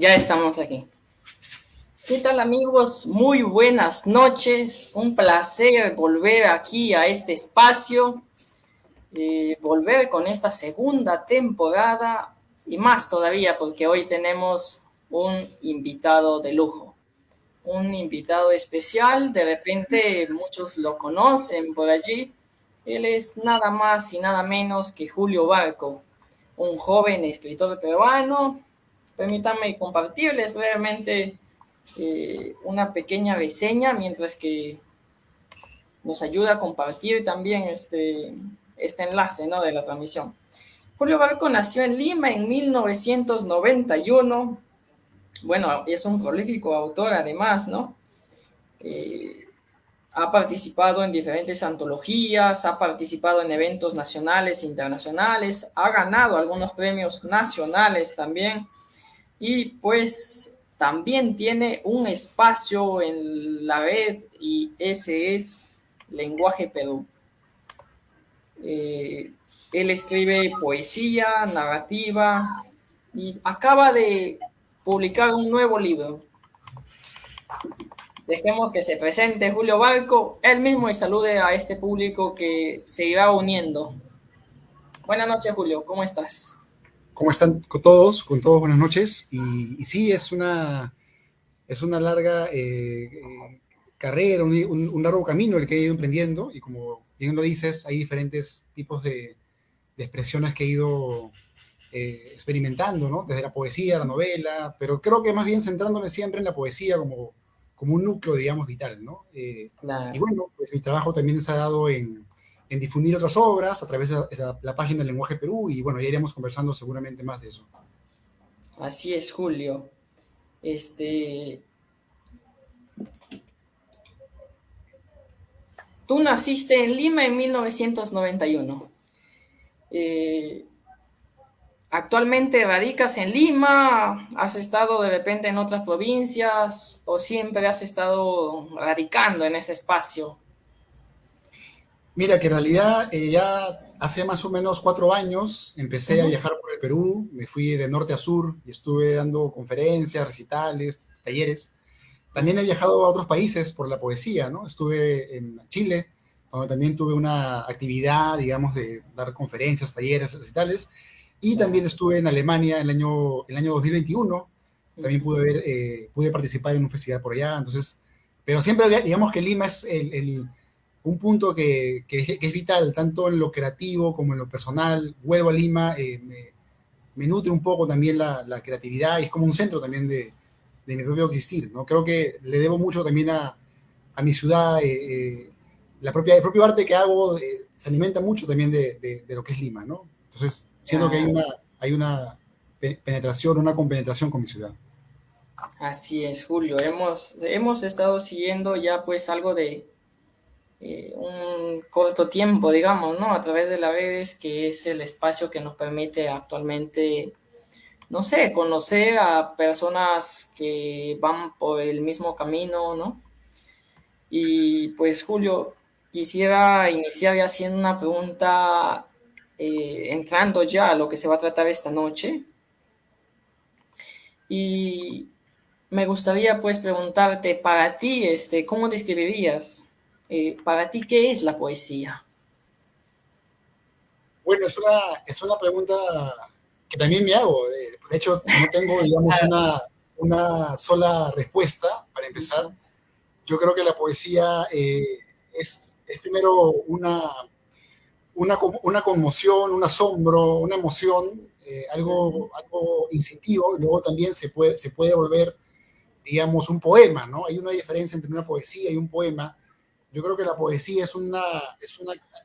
Ya estamos aquí. ¿Qué tal amigos? Muy buenas noches. Un placer volver aquí a este espacio, volver con esta segunda temporada y más todavía porque hoy tenemos un invitado de lujo, un invitado especial. De repente muchos lo conocen por allí. Él es nada más y nada menos que Julio Barco, un joven escritor peruano. Permítanme compartirles brevemente una pequeña reseña mientras que nos ayuda a compartir también este enlace, ¿no?, de la transmisión. Julio Barco nació en Lima en 1991. Bueno, es un prolífico autor además, ¿no? Eh, Ha participado en diferentes antologías, ha participado en eventos nacionales e internacionales, ha ganado algunos premios nacionales también. Y pues también tiene un espacio en la red y ese es Lenguaje Perú. Eh, Él escribe poesía, narrativa y acaba de publicar un nuevo libro. Dejemos que se presente Julio Barco, él mismo, y salude a este público que se irá uniendo. Buenas noches, Julio, ¿cómo estás? ¿Cómo están con todos? Con todos, buenas noches. Y sí, es una larga carrera, un largo camino el que he ido emprendiendo. Y como bien lo dices, hay diferentes tipos de expresiones que he ido experimentando, ¿no? Desde la poesía, la novela, pero creo que más bien centrándome siempre en la poesía como un núcleo, digamos, vital, ¿no? Y Claro, bueno, pues mi trabajo también se ha dado en difundir otras obras a través de la página del Lenguaje Perú y bueno, ya iremos conversando seguramente más de eso. así es, Julio. Este, Tú naciste en Lima en 1991. Eh, ¿Actualmente radicas en Lima? ¿Has estado de repente en otras provincias o siempre has estado radicando en ese espacio? Mira, que en realidad ya hace más o menos 4 años empecé a Ujú. viajar por el Perú, me fui de norte a sur y estuve dando conferencias, recitales, talleres. También he viajado a otros países por la poesía, ¿no? Estuve en Chile, donde también tuve una actividad, digamos, de dar conferencias, talleres, recitales. Y también Claro. estuve en Alemania el año 2021. También Ujú. pude participar en un festival por allá. Entonces, pero siempre digamos que Lima es un punto que es vital, tanto en lo creativo como en lo personal. Vuelvo a Lima, me nutre un poco también la creatividad y es como un centro también de mi propio existir, ¿no? Creo que le debo mucho también a mi ciudad, el propio arte que hago se alimenta mucho también de lo que es Lima, ¿no? Entonces, siento que Claro. hay una penetración, una compenetración con mi ciudad. Así es, Julio. Hemos estado siguiendo ya pues algo de un corto tiempo, digamos, ¿no? A través de las redes, que es el espacio que nos permite actualmente, no sé, conocer a personas que van por el mismo camino, ¿no? Y pues Julio, quisiera iniciar haciendo una pregunta, entrando ya a lo que se va a tratar esta noche. Y me gustaría pues preguntarte, para ti, ¿cómo describirías, para ti, qué es la poesía? Bueno, es una pregunta que también me hago. De hecho, no tengo, digamos, una sola respuesta para empezar. Yo creo que la poesía es primero una conmoción, un asombro, una emoción, algo instintivo, y luego también se puede volver, digamos, un poema, ¿no? Hay una diferencia entre una poesía y un poema. Yo creo que la poesía es una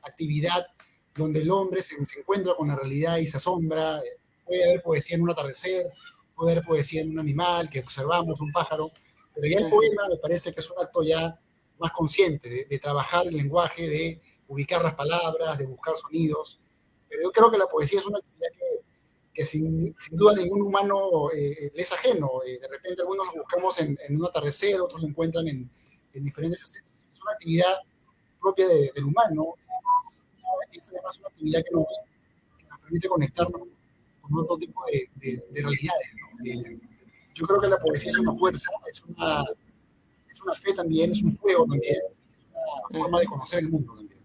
actividad donde el hombre se encuentra con la realidad y se asombra. Puede haber poesía en un atardecer, puede haber poesía en un animal que observamos, un pájaro, pero ya el Ujú. poema me parece que es un acto ya más consciente de trabajar el lenguaje, de ubicar las palabras, de buscar sonidos. Pero yo creo que la poesía es una actividad que sin duda ningún humano le es ajeno. De repente algunos lo buscamos en un atardecer, otros lo encuentran en diferentes escenas. Es una actividad propia del humano, es además una actividad que nos permite conectarnos con otro tipo de realidades, ¿no? yo creo que la poesía es una fuerza, es una fe también, es un fuego también, una forma de conocer el mundo también.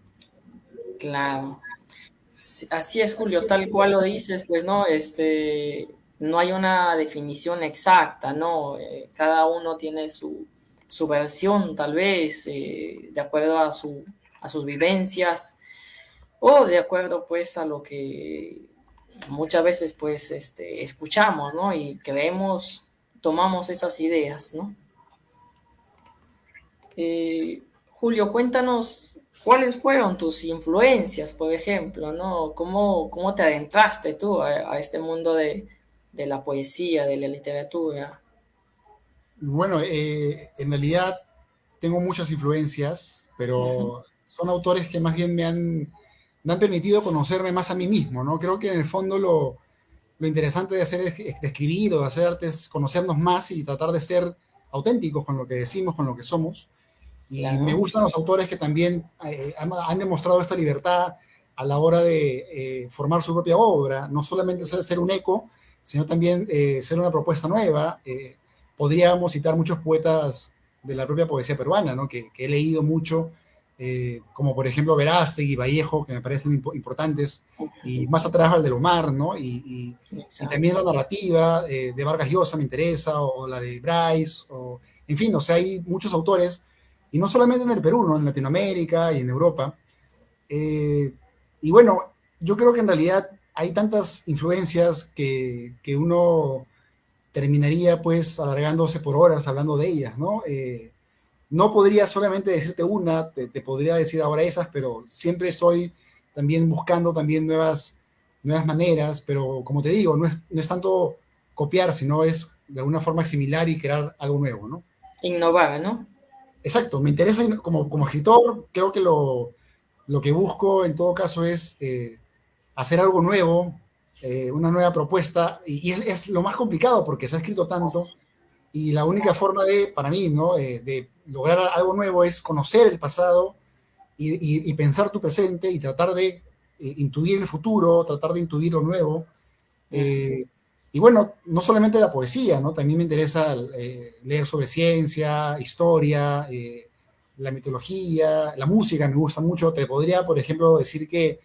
Claro. Sí, así es, Julio, tal cual lo dices, pues no, no hay una definición exacta, ¿no? Cada uno tiene su versión, tal vez, de acuerdo a sus vivencias o de acuerdo, pues, a lo que muchas veces, pues, escuchamos, ¿no? Y creemos, tomamos esas ideas, ¿no? Julio, cuéntanos cuáles fueron tus influencias, por ejemplo, ¿no? ¿Cómo te adentraste tú a este mundo de la poesía, de la literatura? Bueno, en realidad tengo muchas influencias, Ujú. pero son autores que más bien me han permitido conocerme más a mí mismo, ¿no? Creo que en el fondo lo interesante de hacer de escribir o de hacer arte es conocernos más y tratar de ser auténticos con lo que decimos, con lo que somos. Y me Claro, gustan los autores que también han demostrado esta libertad a la hora de formar su propia obra, no solamente ser un eco, sino también ser una propuesta nueva. Podríamos citar muchos poetas de la propia poesía peruana, ¿no? Que he leído mucho, como por ejemplo Verástegui, Vallejo, que me parecen importantes, y más atrás Valdelomar, ¿no? Y también exacto. la narrativa de Vargas Llosa me interesa, o la de Bryce, o, en fin, o sea, hay muchos autores y no solamente en el Perú, ¿no? En Latinoamérica y en Europa. Eh, y bueno, yo creo que en realidad hay tantas influencias que uno terminaría pues alargándose por horas hablando de ellas, ¿no? No podría solamente decirte una, te podría decir ahora esas, pero siempre estoy también buscando también nuevas maneras, pero como te digo, no es tanto copiar, sino es de alguna forma similar y crear algo nuevo, ¿no? Innovar, ¿no? Exacto, me interesa como escritor, creo que lo que busco en todo caso es hacer algo nuevo, una nueva propuesta, y es lo más complicado porque se ha escrito tanto, Así, y la única forma para mí, ¿no? De lograr algo nuevo es conocer el pasado y pensar tu presente y tratar de intuir el futuro, tratar de intuir lo nuevo. ajá, Eh, y bueno, no solamente la poesía, ¿no? También me interesa leer sobre ciencia, historia, la mitología, la música me gusta mucho. Te podría, por ejemplo, decir que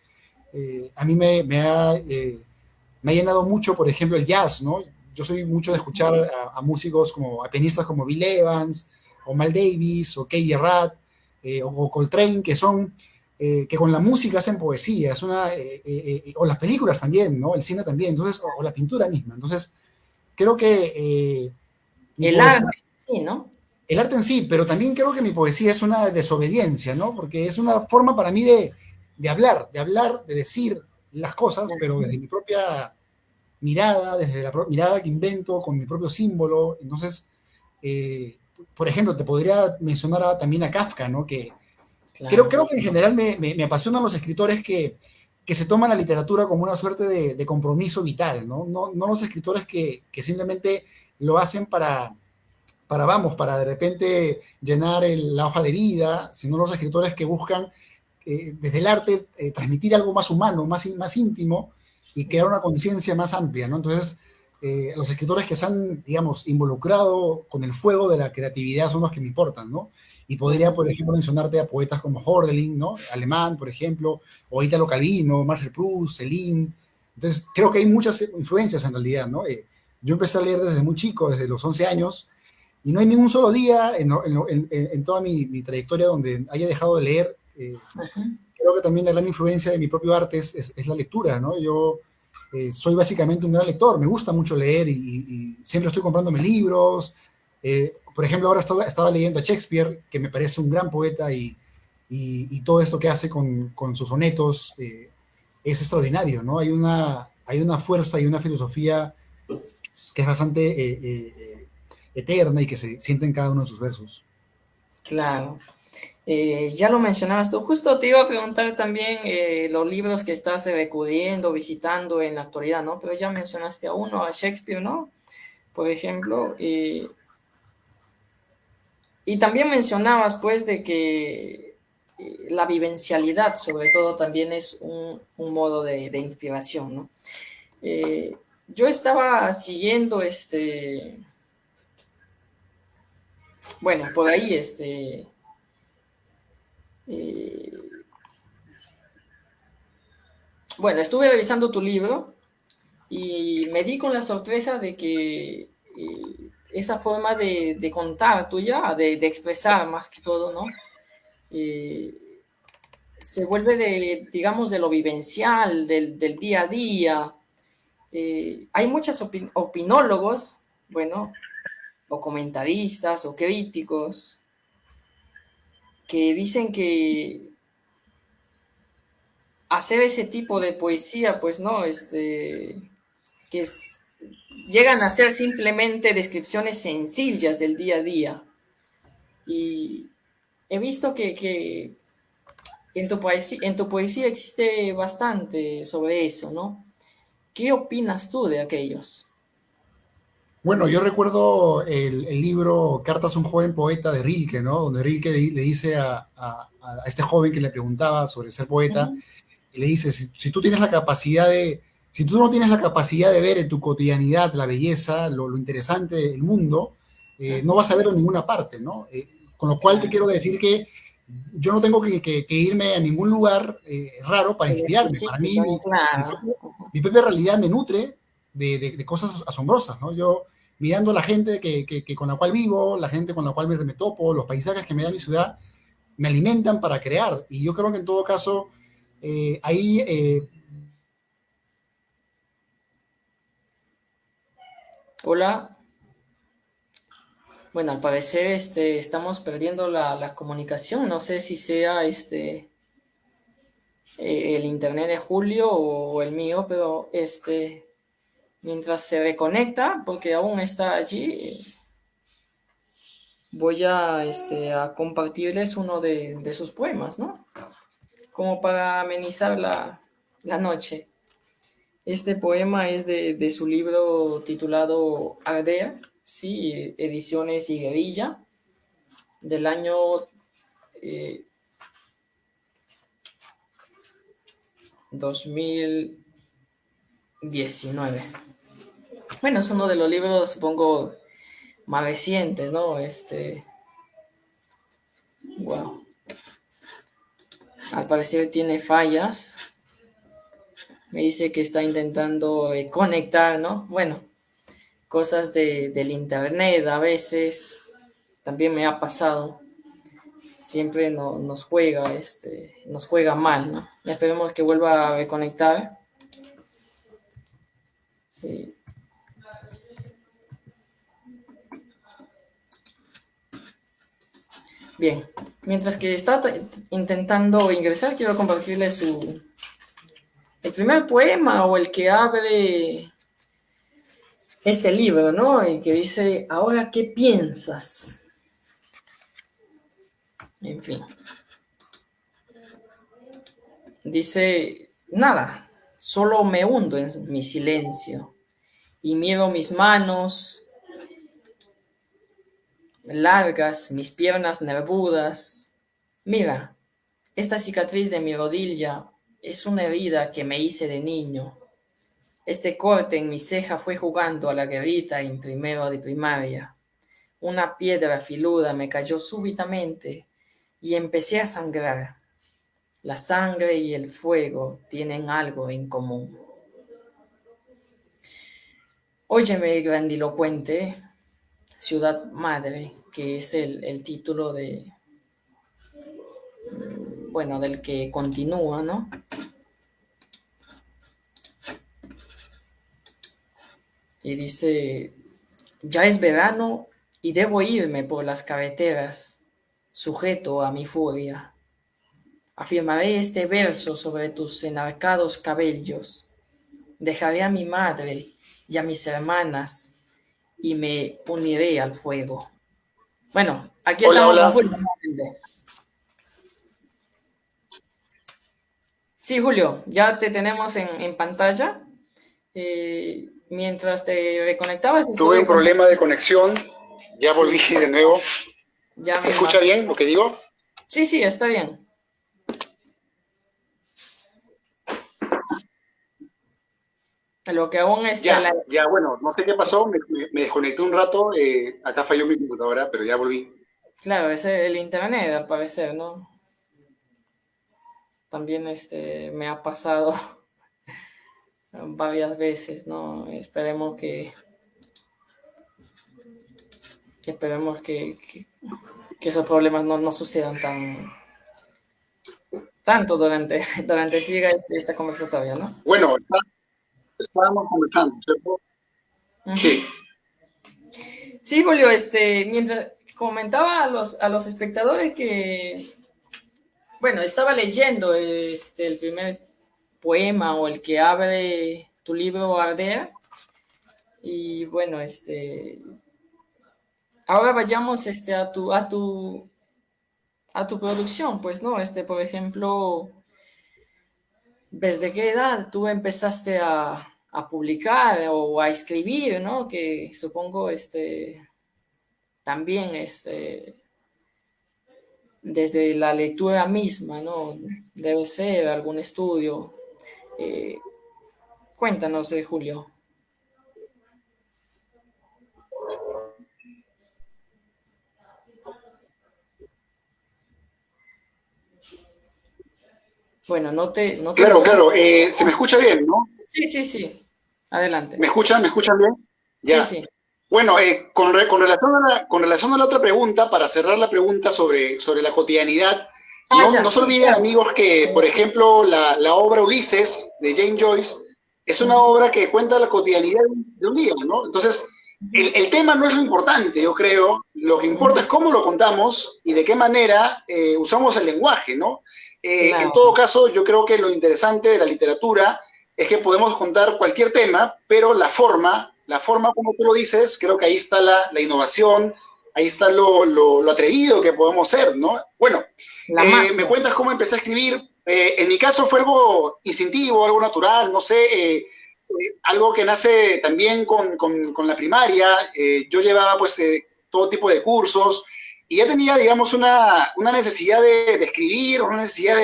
a mí me ha llenado mucho, por ejemplo, el jazz, ¿no? Yo soy mucho de escuchar a músicos como, a pianistas como Bill Evans, o Mal Davis, o Kay Gerard, o Coltrane, que son, que con la música hacen poesía, o las películas también, ¿no? El cine también, entonces, o la pintura misma. Entonces, creo que mi el poesía, arte, sí, ¿no? el arte en sí, pero también creo que mi poesía es una desobediencia, ¿no? Porque es una forma para mí de hablar, de decir las cosas, pero desde mi propia mirada, desde la mirada que invento, con mi propio símbolo. Entonces, eh, por ejemplo, te podría mencionar también a Kafka, ¿no? Que creo Claro, que en general me apasionan los escritores que se toman la literatura como una suerte de compromiso vital, ¿no? No los escritores que simplemente lo hacen vamos, para de repente llenar la hoja de vida, sino los escritores que buscan desde el arte transmitir algo más humano, más íntimo y crear una conciencia más amplia, ¿no? Entonces, los escritores que se han, digamos, involucrado con el fuego de la creatividad son los que me importan, ¿no? Y podría, por ejemplo, mencionarte a poetas como Hölderlin, ¿no? Alemán, por ejemplo, o Italo Calvino, Marcel Proust, Céline. Entonces, creo que hay muchas influencias en realidad, ¿no? Yo empecé a leer desde muy chico, desde los 11 años, y no hay ningún solo día en toda mi trayectoria donde haya dejado de leer. ajá. Creo que también la gran influencia de mi propio arte es la lectura, ¿no? Yo soy básicamente un gran lector, me gusta mucho leer y siempre estoy comprándome libros. Por ejemplo, ahora estaba leyendo a Shakespeare, que me parece un gran poeta y todo esto que hace con sus sonetos es extraordinario, ¿no? Hay una fuerza y una filosofía que es bastante eterna y que se siente en cada uno de sus versos. Claro. Ya lo mencionabas tú, justo te iba a preguntar también los libros que estás recurriendo, visitando en la actualidad, ¿no? Pero ya mencionaste a uno, a Shakespeare, ¿no? Por ejemplo, y también mencionabas, pues, de que la vivencialidad, sobre todo, también es un modo de inspiración, ¿no? Yo estaba siguiendo Bueno, por ahí, bueno, estuve revisando tu libro y me di con la sorpresa de que esa forma de contar tuya, de expresar más que todo, ¿no? Eh, se vuelve de, digamos, de lo vivencial, del día a día. Hay muchos opinólogos, bueno, o comentaristas o críticos que dicen que hacer ese tipo de poesía, pues no, que llegan a ser simplemente descripciones sencillas del día a día. Y he visto que en tu poesía existe bastante sobre eso, ¿no? ¿Qué opinas tú de aquellos? Bueno, yo recuerdo el libro Cartas a un joven poeta de Rilke, ¿no? Donde Rilke le dice a este joven que le preguntaba sobre ser poeta, Ujú. y le dice, si tú tienes la capacidad de, si tú no tienes la capacidad de ver en tu cotidianidad la belleza, lo interesante del mundo, no Ujú. vas a verlo en ninguna parte, ¿no? Con lo cual te Claro. quiero decir que yo no tengo que irme a ningún lugar raro para En inspirarme. Para mí, específico, claro. mi propia realidad me nutre de cosas asombrosas, ¿no? Yo mirando la gente con la cual vivo, la gente con la cual me topo, los paisajes que me da mi ciudad, me alimentan para crear. Y yo creo que en todo caso, ahí Hola. Bueno, al parecer estamos perdiendo la comunicación. No sé si sea el internet de Julio o el mío, pero mientras se reconecta, porque aún está allí, voy a compartirles uno de sus poemas, ¿no? Como para amenizar la noche. Este poema es de su libro titulado Ardea, sí, Ediciones y Guerrilla, del año eh, 2019. Bueno, es uno de los libros, supongo, más recientes, ¿no? Wow. Al parecer tiene fallas. Me dice que está intentando conectar, ¿no? Bueno, cosas del internet a veces. También me ha pasado. Siempre nos juega mal, ¿no? Esperemos que vuelva a reconectar. Sí. Bien. Mientras que está intentando ingresar, quiero compartirle el primer poema o el que abre este libro, ¿no? Y que dice, ahora, ¿qué piensas? En fin, dice, nada, solo me hundo en mi silencio y miro mis manos largas, mis piernas nervudas. Mira, esta cicatriz de mi rodilla es una herida que me hice de niño. Este corte en mi ceja fue jugando a la guerrita en primero de primaria. Una piedra filuda me cayó súbitamente y empecé a sangrar. La sangre y el fuego tienen algo en común. Óyeme, grandilocuente, ciudad madre, que es el título bueno, del que continúa, ¿no? Y dice, ya es verano y debo irme por las carreteras, sujeto a mi furia. Afirmaré este verso sobre tus enarcados cabellos. Dejaré a mi madre y a mis hermanas y me uniré al fuego. Bueno, aquí hola, estamos con hola. Julio. Sí, Julio, ya te tenemos en pantalla. Mientras te reconectabas, Tuve estuve un con... problema de conexión, ya volví Sí, de nuevo. ya ¿Se me escucha imagino. bien lo que digo? Sí, sí, está bien. Lo que aún está Ya, ya, bueno, no sé qué pasó, me desconecté un rato, acá falló mi computadora, pero ya volví. Claro, es el internet, al parecer, ¿no? También me ha pasado varias veces, ¿no? Esperemos que esos problemas no sucedan tanto durante siga esta conversatoria, ¿no? Bueno, estábamos conversando, ¿cierto? Ujú. Sí, Sí, Julio, mientras comentaba a los espectadores que, bueno, estaba leyendo el primer poema o el que abre tu libro Ardea, y bueno, ahora vayamos a tu producción, pues, ¿no? Por ejemplo, ¿desde qué edad tú empezaste a publicar o a escribir, ¿no? Que supongo, también, desde la lectura misma, ¿no? Debe ser algún estudio. Eh, Cuéntanos, Julio. Bueno, no te claro, logro. claro. Se me escucha bien, ¿no? Sí, sí, sí. Adelante. ¿Me escuchan? ¿Me escuchan bien? Sí, Ya. sí. Bueno, con relación a la otra pregunta, para cerrar la pregunta sobre la cotidianidad, Ah, no, ya, no se sí. olviden, amigos, que, por ejemplo, la obra Ulises de Jane Joyce es una Ujú, obra que cuenta la cotidianidad de un día, ¿no? Entonces, ujú, el tema no es lo importante, yo creo. Lo que importa es ujú. cómo lo contamos y de qué manera usamos el lenguaje, ¿no? En todo Claro, caso, yo creo que lo interesante de la literatura es que podemos contar cualquier tema, pero la forma como tú lo dices, creo que ahí está la innovación, ahí está lo atrevido que podemos ser, ¿no? Bueno, la me magia. cuentas cómo empecé a escribir. En mi caso fue algo instintivo, algo natural, no sé, algo que nace también con la primaria. Yo llevaba pues todo tipo de cursos y ya tenía, digamos, una necesidad de escribir, una necesidad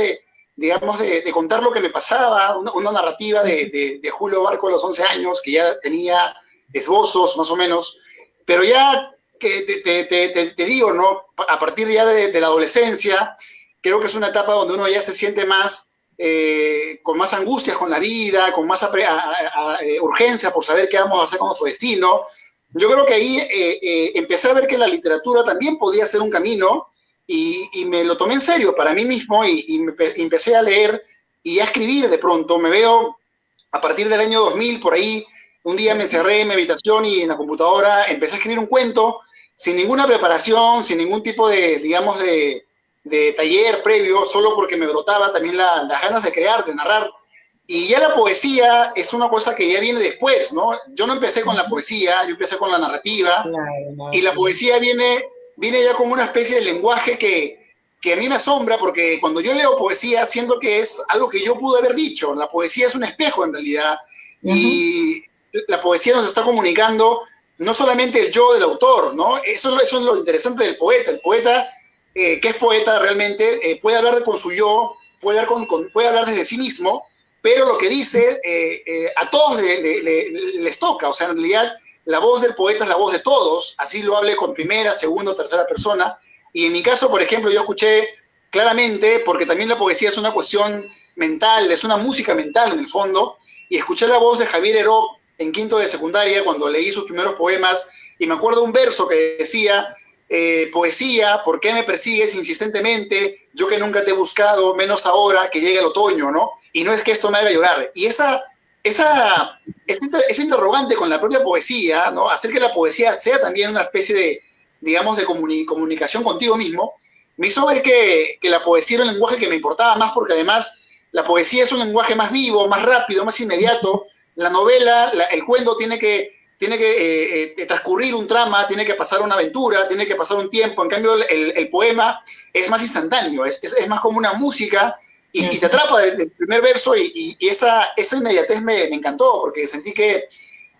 digamos, de contar lo que me pasaba, una narrativa de Julio Barco a los 11 años, que ya tenía esbozos más o menos, pero ya que te digo, ¿no? A partir ya de la adolescencia, creo que es una etapa donde uno ya se siente más, con más angustias con la vida, con más urgencia por saber qué vamos a hacer con nuestro destino. Yo creo que ahí empecé a ver que la literatura también podía ser un camino y me lo tomé en serio para mí mismo y empecé a leer y a escribir de pronto. Me veo a partir del año 2000, por ahí, un día me Ujú. encerré en mi habitación y en la computadora empecé a escribir un cuento sin ninguna preparación, sin ningún tipo de, digamos, de taller previo, solo porque me brotaba también las ganas de crear, de narrar. Y ya la poesía es una cosa que ya viene después, ¿no? Yo no empecé con la Ujú. poesía, yo empecé con la narrativa, Claro, y la narrativa. poesía viene ya como una especie de lenguaje que a mí me asombra, porque cuando yo leo poesía siento que es algo que yo pude haber dicho. La poesía es un espejo en realidad, Ujú. y la poesía nos está comunicando no solamente el yo del autor, ¿no? Eso es lo interesante del poeta. El poeta, que es poeta realmente, puede hablar con su yo, puede hablar desde sí mismo, pero lo que dice a todos les toca. O sea, en realidad la voz del poeta es la voz de todos, así lo hable con primera, segunda o tercera persona. Y en mi caso, por ejemplo, yo escuché claramente, porque también la poesía es una cuestión mental, es una música mental en el fondo, y escuché la voz de Javier Heró en quinto de secundaria cuando leí sus primeros poemas, y me acuerdo un verso que decía, poesía, ¿por qué me persigues insistentemente? Yo que nunca te he buscado, menos ahora que llegue el otoño, ¿no? Y no es que esto me haga llorar. Y esa interrogante con la propia poesía, ¿no? Hacer que la poesía sea también una especie de, digamos, de comunicación contigo mismo, me hizo ver que la poesía era un lenguaje que me importaba más, porque además la poesía es un lenguaje más vivo, más rápido, más inmediato. La novela, el cuento tiene que transcurrir un trama, tiene que pasar una aventura, tiene que pasar un tiempo. En cambio, el poema es más instantáneo, es más como una música, y te Ujú. atrapa desde el primer verso, y esa inmediatez me encantó, porque sentí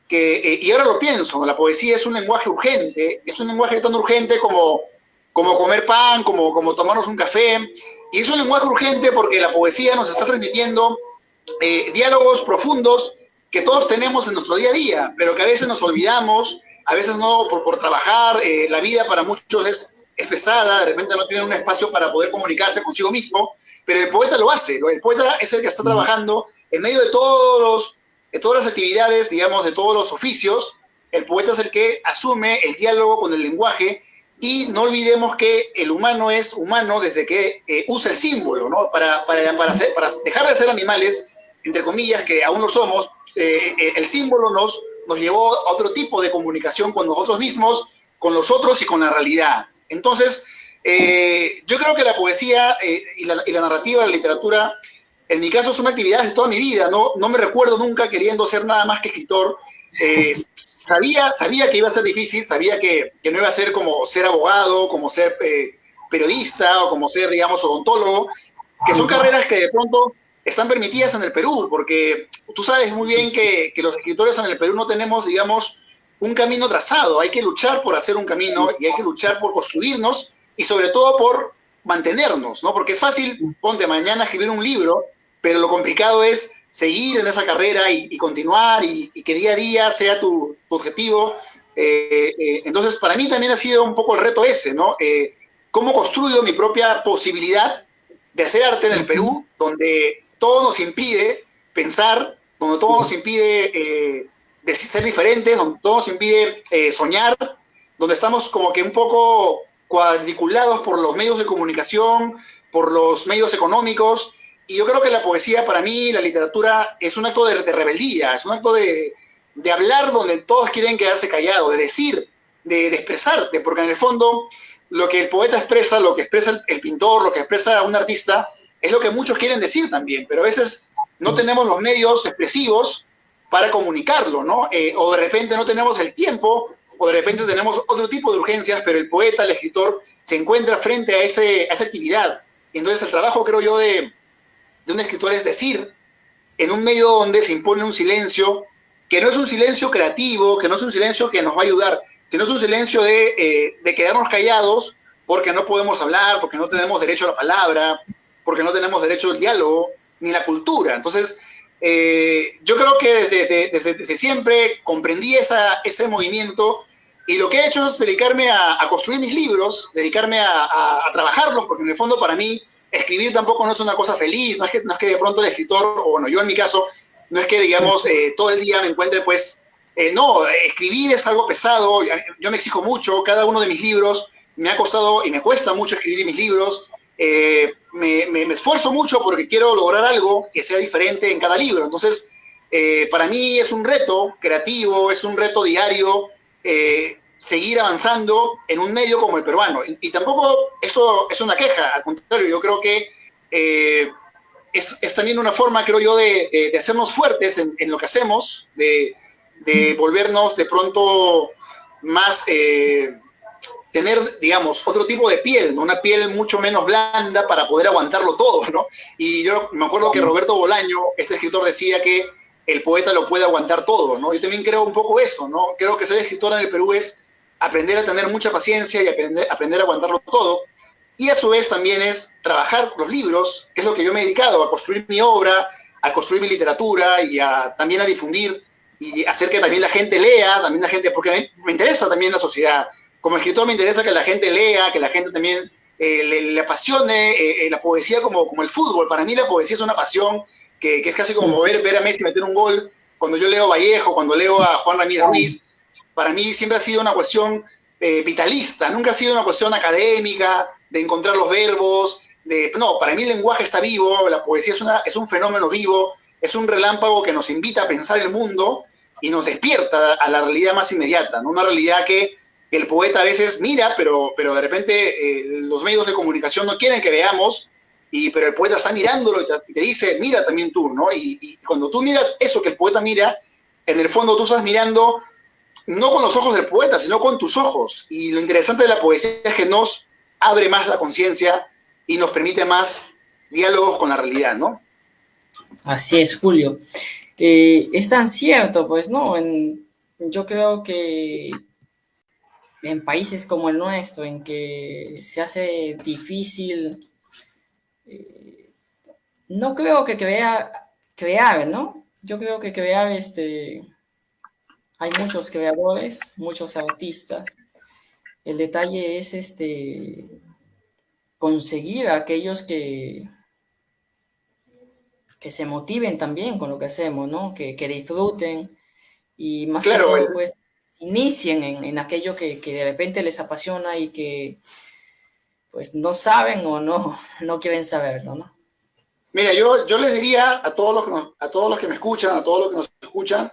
y ahora lo pienso, ¿no? La poesía es un lenguaje urgente, es un lenguaje tan urgente como comer pan, como tomarnos un café, y es un lenguaje urgente porque la poesía nos está transmitiendo diálogos profundos que todos tenemos en nuestro día a día, pero que a veces nos olvidamos, a veces no por trabajar. La vida para muchos es pesada, de repente no tiene un espacio para poder comunicarse consigo mismo, pero el poeta lo hace, ¿no? El poeta es el que está trabajando en medio de de todas las actividades, digamos, de todos los oficios. El poeta es el que asume el diálogo con el lenguaje, y no olvidemos que el humano es humano desde que usa el símbolo, ¿no? Para dejar de ser animales, entre comillas, que aún lo somos, el símbolo nos llevó a otro tipo de comunicación con nosotros mismos, con los otros y con la realidad. Entonces, yo creo que la poesía y la narrativa, la literatura, en mi caso son actividades de toda mi vida, no me recuerdo nunca queriendo ser nada más que escritor. Sabía que iba a ser difícil, sabía que no iba a ser como ser abogado, como ser periodista o como ser, digamos, odontólogo, que son carreras que de pronto están permitidas en el Perú, porque tú sabes muy bien que los escritores en el Perú no tenemos, digamos, un camino trazado. Hay que luchar por hacer un camino y hay que luchar por construirnos y sobre todo por mantenernos, ¿no? Porque es fácil, ponte mañana a escribir un libro, pero lo complicado es seguir en esa carrera y continuar y que día a día sea tu objetivo. Entonces, para mí también ha sido un poco el reto este, ¿no? ¿Cómo construyo mi propia posibilidad de hacer arte en el Perú, donde todo nos impide pensar, donde todo nos impide de ser diferentes, donde todo nos impide soñar, donde estamos como que un poco cuadriculados por los medios de comunicación, por los medios económicos? Y yo creo que la poesía, para mí, la literatura, es un acto de rebeldía, es un acto de hablar donde todos quieren quedarse callados, de decir, de expresarte, porque en el fondo lo que el poeta expresa, lo que expresa el pintor, lo que expresa un artista, es lo que muchos quieren decir también, pero a veces no tenemos los medios expresivos para comunicarlo, ¿no? O de repente no tenemos el tiempo, o de repente tenemos otro tipo de urgencias, pero el poeta, el escritor, se encuentra frente a esa actividad. Y entonces el trabajo, creo yo, de un escritor es decir, en un medio donde se impone un silencio, que no es un silencio creativo, que no es un silencio que nos va a ayudar, sino es un silencio de quedarnos callados porque no podemos hablar, porque no tenemos derecho a la palabra, porque no tenemos derecho al diálogo, ni la cultura. Entonces, yo creo que desde siempre comprendí ese movimiento, y lo que he hecho es dedicarme a construir mis libros, dedicarme a trabajarlos, porque en el fondo para mí escribir tampoco no es una cosa feliz, no es que de pronto el escritor, o bueno, yo en mi caso, no es que, digamos, todo el día me encuentre, pues, no, escribir es algo pesado, yo me exijo mucho, cada uno de mis libros me ha costado y me cuesta mucho escribir mis libros, me esfuerzo mucho porque quiero lograr algo que sea diferente en cada libro. Entonces, para mí es un reto creativo, es un reto diario, seguir avanzando en un medio como el peruano. Y tampoco esto es una queja, al contrario, yo creo que es también una forma, creo yo, de hacernos fuertes en lo que hacemos, de volvernos de pronto más, tener, digamos, otro tipo de piel, ¿no? Una piel mucho menos blanda para poder aguantarlo todo, ¿no? Y yo me acuerdo que Roberto Bolaño, este escritor, decía que el poeta lo puede aguantar todo, ¿no? Yo también creo un poco eso, ¿no? Creo que ser escritor en el Perú es aprender a tener mucha paciencia y aprender a aguantarlo todo. Y a su vez también es trabajar los libros, que es lo que yo me he dedicado, a construir mi obra, a construir mi literatura y también a difundir y hacer que también la gente lea, también la gente, porque a mí me interesa también la sociedad. Como escritor me interesa que la gente lea, que la gente también le apasione la poesía como el fútbol. Para mí la poesía es una pasión que es casi como ver a Messi meter un gol. Cuando yo leo Vallejo, cuando leo a Juan Ramírez Ruiz, para mí siempre ha sido una cuestión vitalista, nunca ha sido una cuestión académica, de encontrar los verbos, no, para mí el lenguaje está vivo, la poesía es un fenómeno vivo, es un relámpago que nos invita a pensar el mundo y nos despierta a la realidad más inmediata, ¿no? Una realidad que el poeta a veces mira, pero de repente los medios de comunicación no quieren que veamos, pero el poeta está mirándolo y te dice, mira también tú, ¿no? Y cuando tú miras eso que el poeta mira, en el fondo tú estás mirando no con los ojos del poeta, sino con tus ojos. Y lo interesante de la poesía es que nos abre más la conciencia y nos permite más diálogos con la realidad, ¿no? Así es, Julio. Es tan cierto, pues, ¿no? Yo creo que en países como el nuestro, en que se hace difícil, no creo que crear, ¿no? Yo creo que crear, hay muchos creadores, muchos artistas, El detalle es conseguir a aquellos que se motiven también con lo que hacemos, ¿no? Que disfruten y más que Claro, todo, pues, inicien en aquello que de repente les apasiona y que, pues, no saben o no, no quieren saberlo, ¿no? mira, yo les diría a todos a todos los que me escuchan, a todos los que nos escuchan,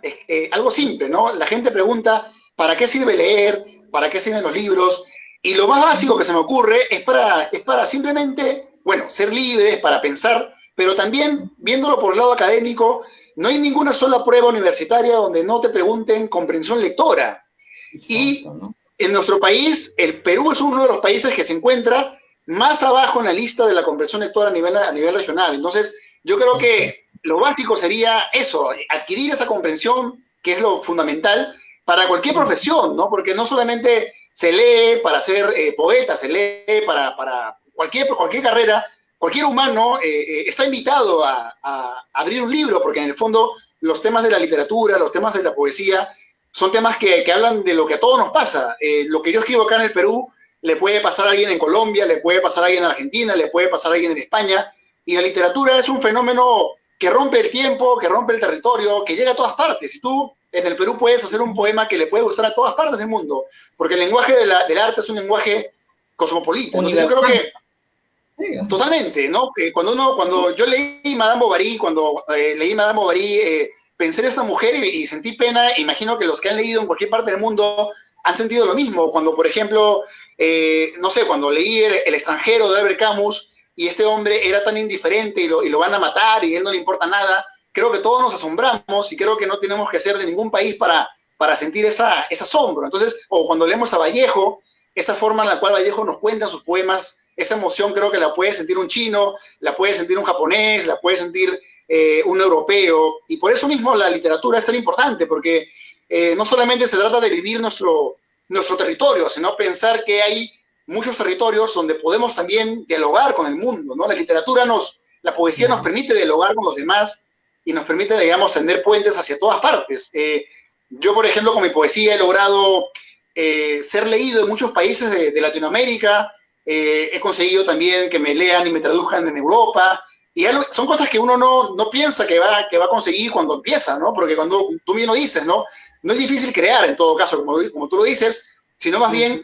algo simple, ¿no? La gente pregunta, ¿para qué sirve leer? ¿Para qué sirven los libros? Y lo más básico que se me ocurre es para simplemente, bueno, ser libres, para pensar, pero también, viéndolo por el lado académico, no hay ninguna sola prueba universitaria donde no te pregunten comprensión lectora. Exacto, Y ¿no? en nuestro país, el Perú es uno de los países que se encuentra más abajo en la lista de la comprensión lectora a nivel regional. Entonces, yo creo Exacto. que lo básico sería eso, adquirir esa comprensión, que es lo fundamental para cualquier profesión, ¿no? Porque no solamente se lee para ser poeta, se lee para cualquier carrera, cualquier humano está invitado a abrir un libro, porque en el fondo los temas de la literatura, los temas de la poesía, son temas que hablan de lo que a todos nos pasa. Lo que yo escribo acá en el Perú le puede pasar a alguien en Colombia, le puede pasar a alguien en Argentina, le puede pasar a alguien en España. Y la literatura es un fenómeno que rompe el tiempo, que rompe el territorio, que llega a todas partes. Y tú en el Perú puedes hacer un poema que le puede gustar a todas partes del mundo, porque el lenguaje del arte es un lenguaje cosmopolita. Entonces yo creo Universal. que Sí. totalmente, ¿no? Cuando yo leí Madame Bovary, leí Madame Bovary, pensé en esta mujer y sentí pena. Imagino que los que han leído en cualquier parte del mundo han sentido lo mismo. Cuando, por ejemplo, no sé, cuando leí el extranjero de Albert Camus y este hombre era tan indiferente y lo van a matar y a él no le importa nada, creo que todos nos asombramos y creo que no tenemos que ser de ningún país para sentir ese asombro. Entonces, o cuando leemos a Vallejo, esa forma en la cual Vallejo nos cuenta sus poemas, esa emoción creo que la puede sentir un chino, la puede sentir un japonés, la puede sentir un europeo, y por eso mismo la literatura es tan importante, porque no solamente se trata de vivir nuestro territorio, sino pensar que hay muchos territorios donde podemos también dialogar con el mundo, ¿no? La poesía nos permite dialogar con los demás y nos permite, digamos, tender puentes hacia todas partes. Yo, por ejemplo, con mi poesía he logrado ser leído en muchos países de Latinoamérica. He conseguido también que me lean y me traduzcan en Europa, y son cosas que uno no piensa que va a conseguir cuando empieza, ¿no? Porque cuando tú mismo dices, ¿no? No es difícil crear, en todo caso, como tú lo dices, sino más bien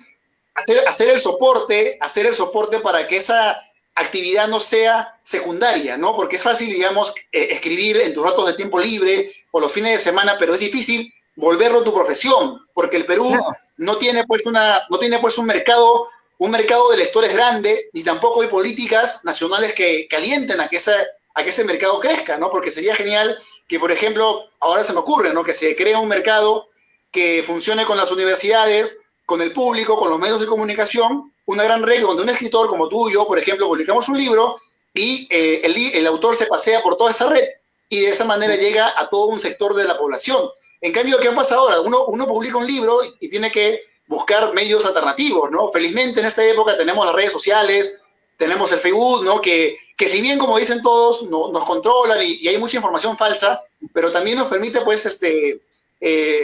hacer el soporte para que esa actividad no sea secundaria, ¿no? Porque es fácil, digamos, escribir en tus ratos de tiempo libre o los fines de semana, pero es difícil volverlo tu profesión, porque el Perú Claro. no tiene pues un mercado de lectores grande, ni tampoco hay políticas nacionales que alienten a que ese mercado crezca, ¿no? Porque sería genial que, por ejemplo, ahora se me ocurre, ¿no? Que se crea un mercado que funcione con las universidades, con el público, con los medios de comunicación, una gran red donde un escritor como tú y yo, por ejemplo, publicamos un libro y el autor se pasea por toda esa red y de esa manera llega a todo un sector de la población. En cambio, ¿qué pasa ahora? Uno publica un libro y tiene que buscar medios alternativos, ¿no? Felizmente en esta época tenemos las redes sociales, tenemos el Facebook, ¿no? Que si bien, como dicen todos, nos controlan y hay mucha información falsa, pero también nos permite, pues,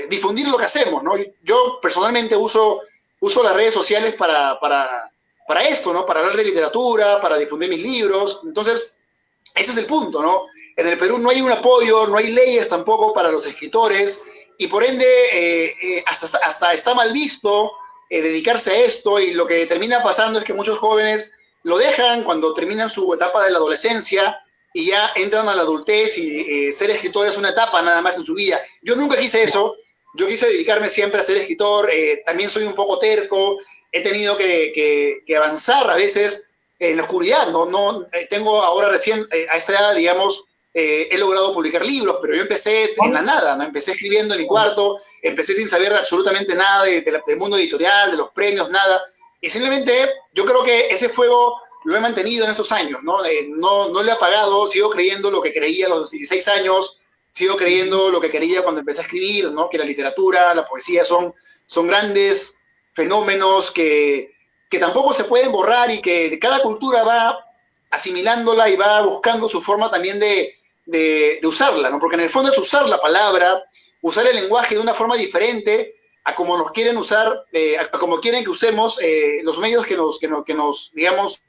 difundir lo que hacemos, ¿no? Yo personalmente uso las redes sociales para esto, ¿no? Para hablar de literatura, para difundir mis libros. Entonces, ese es el punto, ¿no? En el Perú no hay un apoyo, no hay leyes tampoco para los escritores, y por ende hasta está mal visto dedicarse a esto, y lo que termina pasando es que muchos jóvenes lo dejan cuando terminan su etapa de la adolescencia y ya entran a la adultez, y ser escritor es una etapa nada más en su vida. Yo nunca quise eso, yo quise dedicarme siempre a ser escritor. También soy un poco terco, he tenido que avanzar a veces en la oscuridad, tengo ahora recién, a esta edad, digamos, he logrado publicar libros, pero yo empecé en la nada, ¿no? Empecé escribiendo en mi cuarto, empecé sin saber absolutamente nada del mundo editorial, de los premios, nada, y simplemente yo creo que ese fuego lo he mantenido en estos años, ¿no? No le he apagado, sigo creyendo lo que creía a los 16 años, sigo creyendo lo que creía cuando empecé a escribir, ¿no? Que la literatura, la poesía son grandes fenómenos que tampoco se pueden borrar, y que cada cultura va asimilándola y va buscando su forma también de usarla, ¿no? Porque en el fondo es usar la palabra, usar el lenguaje de una forma diferente, a cómo nos quieren usar, a cómo quieren que usemos los medios que nos, digamos,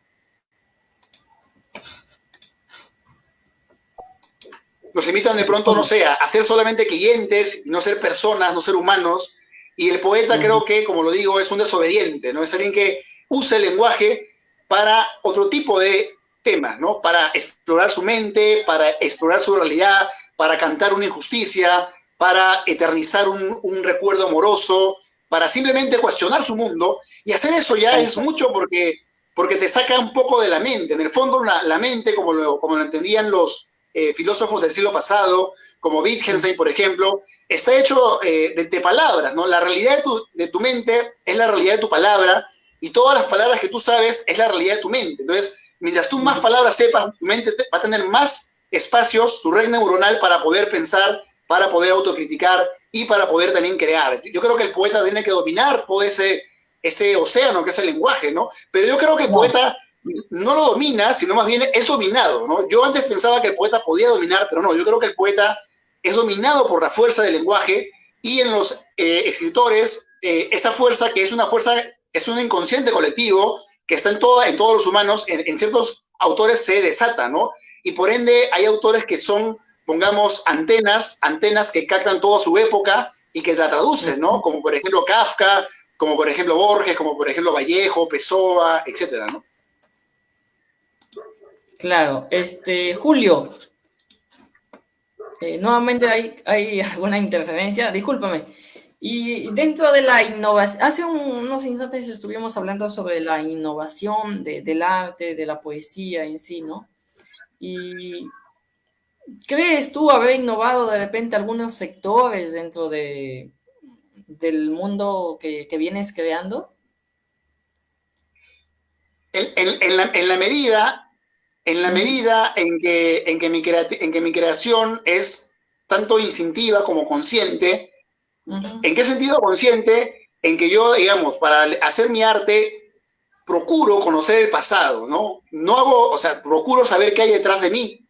nos invitan de pronto, no sé, a ser solamente clientes, y no ser personas, no ser humanos. Y el poeta creo que, como lo digo, es un desobediente, ¿no? Es alguien que usa el lenguaje para otro tipo de temas, ¿no? Para explorar su mente, para explorar su realidad, para cantar una injusticia, para eternizar un recuerdo amoroso, para simplemente cuestionar su mundo. Y hacer eso ya es mucho porque te saca un poco de la mente. En el fondo, la mente, como lo entendían los filósofos del siglo pasado, como Wittgenstein, por ejemplo, está hecho de palabras, ¿no? La realidad de tu mente es la realidad de tu palabra, y todas las palabras que tú sabes es la realidad de tu mente. Entonces, mientras tú más palabras sepas, tu mente va a tener más espacios, tu red neuronal, para poder pensar, para poder autocriticar y para poder también crear. Yo creo que el poeta tiene que dominar todo ese océano que es el lenguaje, ¿no? Pero yo creo que el poeta no lo domina, sino más bien es dominado, ¿no? Yo antes pensaba que el poeta podía dominar, pero no, yo creo que el poeta es dominado por la fuerza del lenguaje, y en los escritores, esa fuerza que es un inconsciente colectivo que está en todos los humanos, en ciertos autores se desata, ¿no? Y por ende hay autores que son, pongamos, antenas que captan toda su época y que la traducen, ¿no? Como por ejemplo Kafka, como por ejemplo Borges, como por ejemplo Vallejo, Pessoa, etcétera, ¿no? Claro, Julio, nuevamente hay alguna interferencia, discúlpame. Y dentro de la innovación, hace unos instantes estuvimos hablando sobre la innovación del arte, de la poesía en sí, ¿no? Y ¿crees tú haber innovado de repente algunos sectores dentro del mundo que vienes creando? En la medida en que mi creación es tanto instintiva como consciente. ¿En qué sentido consciente? En que yo, digamos, para hacer mi arte, procuro conocer el pasado, ¿no? Procuro saber qué hay detrás de mí.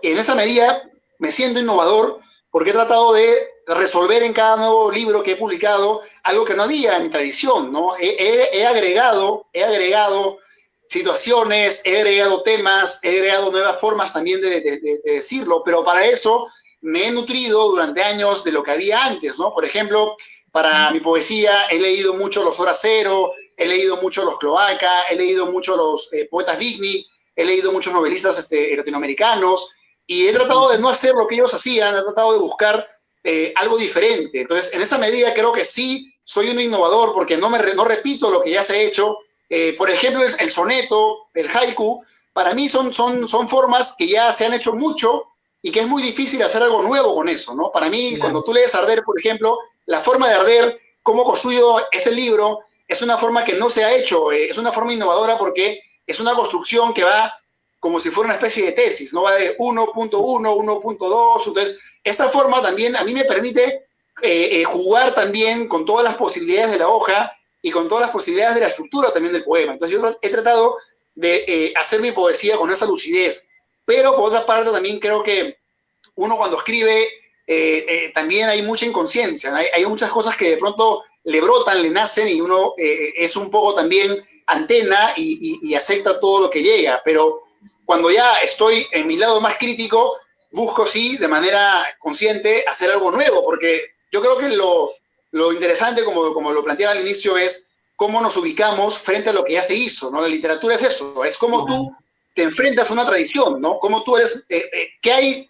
Y en esa medida me siento innovador, porque he tratado de resolver en cada nuevo libro que he publicado algo que no había en mi tradición, ¿no? He agregado situaciones, he agregado temas, he agregado nuevas formas también de decirlo, pero para eso me he nutrido durante años de lo que había antes, ¿no? Por ejemplo, para mi poesía he leído mucho los Hora Cero, he leído mucho los Cloaca, he leído mucho los poetas Vigni, he leído muchos novelistas latinoamericanos, y he tratado de no hacer lo que ellos hacían, he tratado de buscar algo diferente. Entonces, en esa medida creo que sí soy un innovador, porque no repito lo que ya se ha hecho. Por ejemplo, el soneto, el haiku, para mí son formas que ya se han hecho mucho, y que es muy difícil hacer algo nuevo con eso, ¿no? Para mí, cuando tú lees Arder, por ejemplo, la forma de Arder, cómo construyo ese libro, es una forma que no se ha hecho, es una forma innovadora, porque es una construcción que va como si fuera una especie de tesis, ¿no? Va de 1.1, 1.2, entonces esa forma también a mí me permite jugar también con todas las posibilidades de la hoja y con todas las posibilidades de la estructura también del poema. Entonces yo he tratado de hacer mi poesía con esa lucidez, pero por otra parte también creo que uno cuando escribe también hay mucha inconsciencia, ¿no? Hay muchas cosas que de pronto le brotan, le nacen, y uno es un poco también antena y acepta todo lo que llega, pero cuando ya estoy en mi lado más crítico, busco sí, de manera consciente, hacer algo nuevo, porque yo creo que lo interesante, como lo planteaba al inicio, es cómo nos ubicamos frente a lo que ya se hizo, ¿no? La literatura es eso, es cómo tú te enfrentas a una tradición, ¿no? Cómo tú eres, ¿qué hay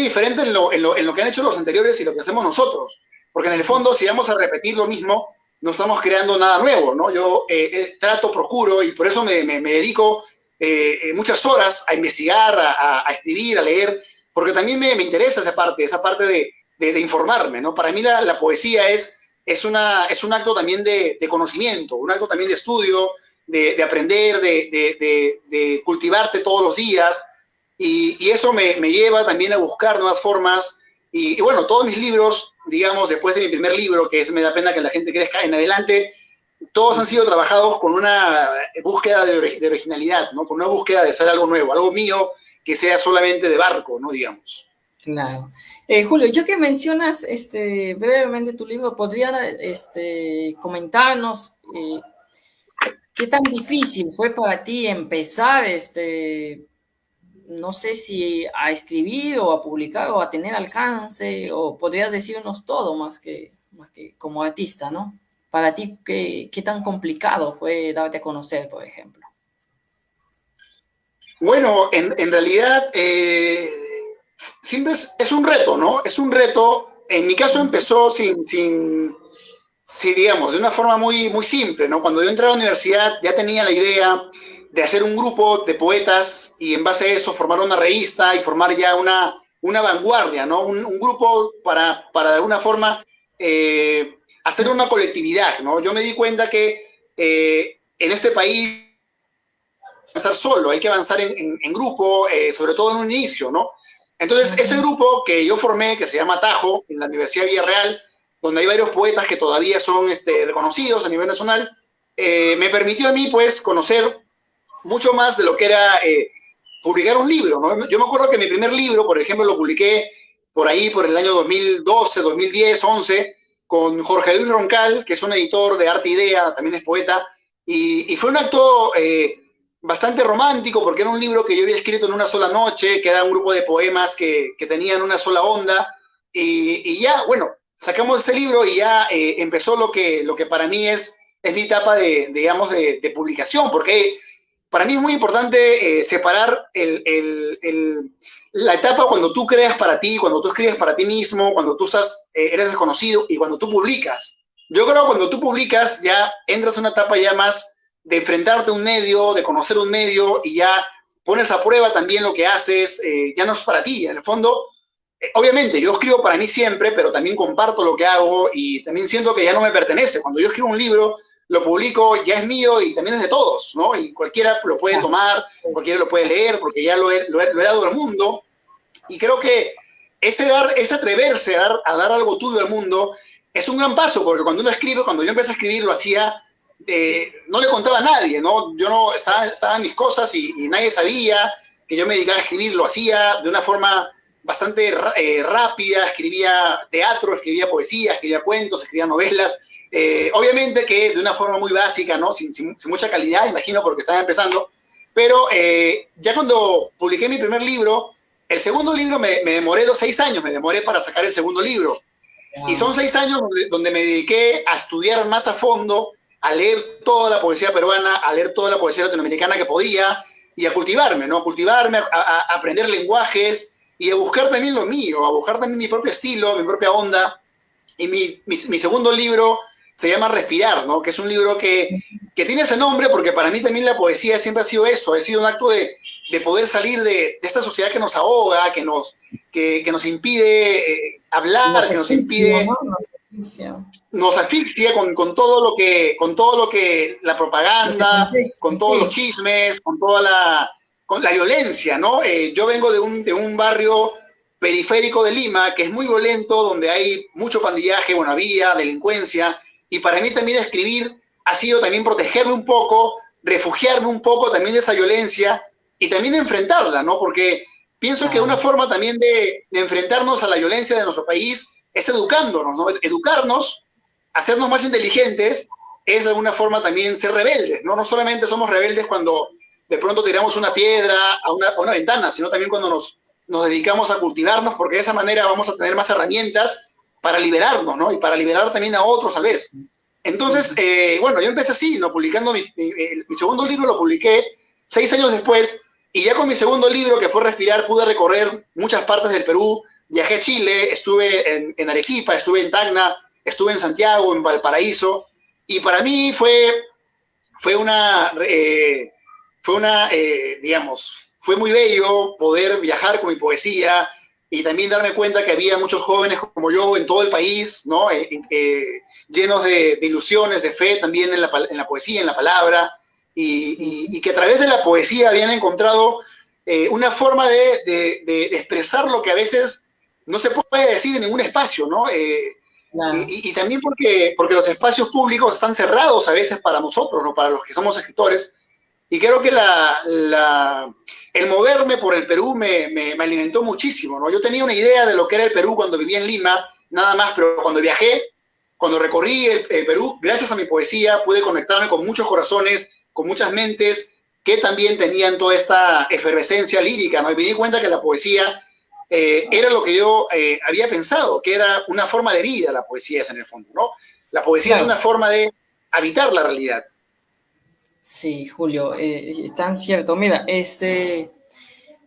diferente en lo que han hecho los anteriores y lo que hacemos nosotros? Porque en el fondo, si vamos a repetir lo mismo, no estamos creando nada nuevo, ¿no? Yo procuro, y por eso me dedico muchas horas a investigar, a escribir, a leer, porque también me interesa esa parte de informarme, ¿no? Para mí la poesía es un acto también de conocimiento, un acto también de estudio, de aprender, de cultivarte todos los días, y eso me lleva también a buscar nuevas formas, y bueno, todos mis libros, digamos, después de mi primer libro, que Me da pena que la gente crezca, en adelante, todos han sido trabajados con una búsqueda de originalidad, ¿no? Con una búsqueda de hacer algo nuevo, algo mío que sea solamente de barco, ¿no? Digamos. Claro. Julio, ya que mencionas brevemente tu libro, ¿podrías comentarnos qué tan difícil fue para ti empezar, no sé si a escribir o a publicar o a tener alcance, o podrías decirnos todo más que como artista, ¿no? Para ti, ¿qué tan complicado fue darte a conocer, por ejemplo? Bueno, en realidad siempre es un reto, ¿no? Es un reto. En mi caso empezó sí, digamos, de una forma muy simple, ¿no? Cuando yo entré a la universidad ya tenía la idea de hacer un grupo de poetas y en base a eso formar una revista y formar ya una vanguardia, ¿no? Un grupo para de alguna forma hacer una colectividad, ¿no? Yo me di cuenta que en este país avanzar solo, hay que avanzar en grupo, sobre todo en un inicio, ¿no? Entonces, ese grupo que yo formé, que se llama Tajo, en la Universidad de Villarreal, donde hay varios poetas que todavía son reconocidos a nivel nacional, me permitió a mí, pues, conocer mucho más de lo que era publicar un libro, ¿no? Yo me acuerdo que mi primer libro, por ejemplo, lo publiqué por ahí, por el año 2012, 2010, 11, con Jorge Luis Roncal, que es un editor de Arte Idea, también es poeta, y fue un acto bastante romántico, porque era un libro que yo había escrito en una sola noche, que era un grupo de poemas que tenían una sola onda, y ya, bueno, sacamos ese libro y ya empezó lo que para mí es mi etapa digamos, de publicación, porque para mí es muy importante separar la etapa cuando tú creas para ti, cuando tú escribes para ti mismo, cuando tú eres desconocido y cuando tú publicas. Yo creo que cuando tú publicas ya entras en una etapa ya más de enfrentarte a un medio, de conocer un medio y ya pones a prueba también lo que haces, ya no es para ti. En el fondo, obviamente yo escribo para mí siempre, pero también comparto lo que hago y también siento que ya no me pertenece. Cuando yo escribo un libro, lo publico, ya es mío y también es de todos, ¿no? Y cualquiera lo puede tomar, cualquiera lo puede leer, porque ya lo he dado al mundo. Y creo que ese atreverse a dar algo tuyo al mundo es un gran paso, porque cuando uno escribe, cuando yo empecé a escribir, lo hacía, no le contaba a nadie, ¿no? Yo no estaba en mis cosas y nadie sabía que yo me dedicaba a escribir, lo hacía de una forma bastante rápida, escribía teatro, escribía poesía, escribía cuentos, escribía novelas, obviamente que de una forma muy básica, ¿no? Sin mucha calidad, imagino, porque estaba empezando, pero ya cuando publiqué mi primer libro, el segundo libro me demoré 6 años, me demoré para sacar el segundo libro. Wow. Y son 6 años donde me dediqué a estudiar más a fondo, a leer toda la poesía peruana, a leer toda la poesía latinoamericana que podía, y a cultivarme, ¿no? A cultivarme, a aprender lenguajes, y a buscar también lo mío, a buscar también mi propio estilo, mi propia onda. Y mi segundo libro se llama Respirar, ¿no? Que es un libro que tiene ese nombre porque para mí también la poesía siempre ha sido eso, ha sido un acto de poder salir de esta sociedad que nos ahoga, que nos impide hablar, que nos impide... Nos asfixia con todo lo que la propaganda, con todos los chismes, con la violencia, ¿no? Yo vengo de un barrio periférico de Lima, que es muy violento, donde hay mucho pandillaje, bueno, había delincuencia, y para mí también escribir ha sido también protegerme un poco, refugiarme un poco también de esa violencia y también enfrentarla, ¿no? Porque pienso que una forma también de enfrentarnos a la violencia de nuestro país es educándonos, ¿no? Educarnos, hacernos más inteligentes, es de alguna forma también ser rebeldes, ¿no? No solamente somos rebeldes cuando de pronto tiramos una piedra a una ventana, sino también cuando nos dedicamos a cultivarnos, porque de esa manera vamos a tener más herramientas para liberarnos, ¿no? Y para liberar también a otros a la vez. Entonces, bueno, yo empecé así, ¿no? Publicando mi segundo libro, lo publiqué 6 años después, y ya con mi segundo libro, que fue Respirar, pude recorrer muchas partes del Perú, viajé a Chile, estuve en Arequipa, estuve en Tacna, estuve en Santiago, en Valparaíso, y para mí fue muy bello poder viajar con mi poesía y también darme cuenta que había muchos jóvenes como yo en todo el país, ¿no? Llenos de ilusiones, de fe también en la poesía, en la palabra, y que a través de la poesía habían encontrado una forma de expresar lo que a veces no se puede decir en ningún espacio, ¿no? Y también porque los espacios públicos están cerrados a veces para nosotros, ¿no? Para los que somos escritores. Y creo que el moverme por el Perú me alimentó muchísimo, ¿no? Yo tenía una idea de lo que era el Perú cuando vivía en Lima, nada más, pero cuando viajé, cuando recorrí el Perú, gracias a mi poesía, pude conectarme con muchos corazones, con muchas mentes que también tenían toda esta efervescencia lírica, ¿no? Y me di cuenta que la poesía era lo que yo había pensado, que era una forma de vida, la poesía es en el fondo, ¿no? La poesía claro. Es una forma de habitar la realidad. Sí, Julio, tan cierto. Mira,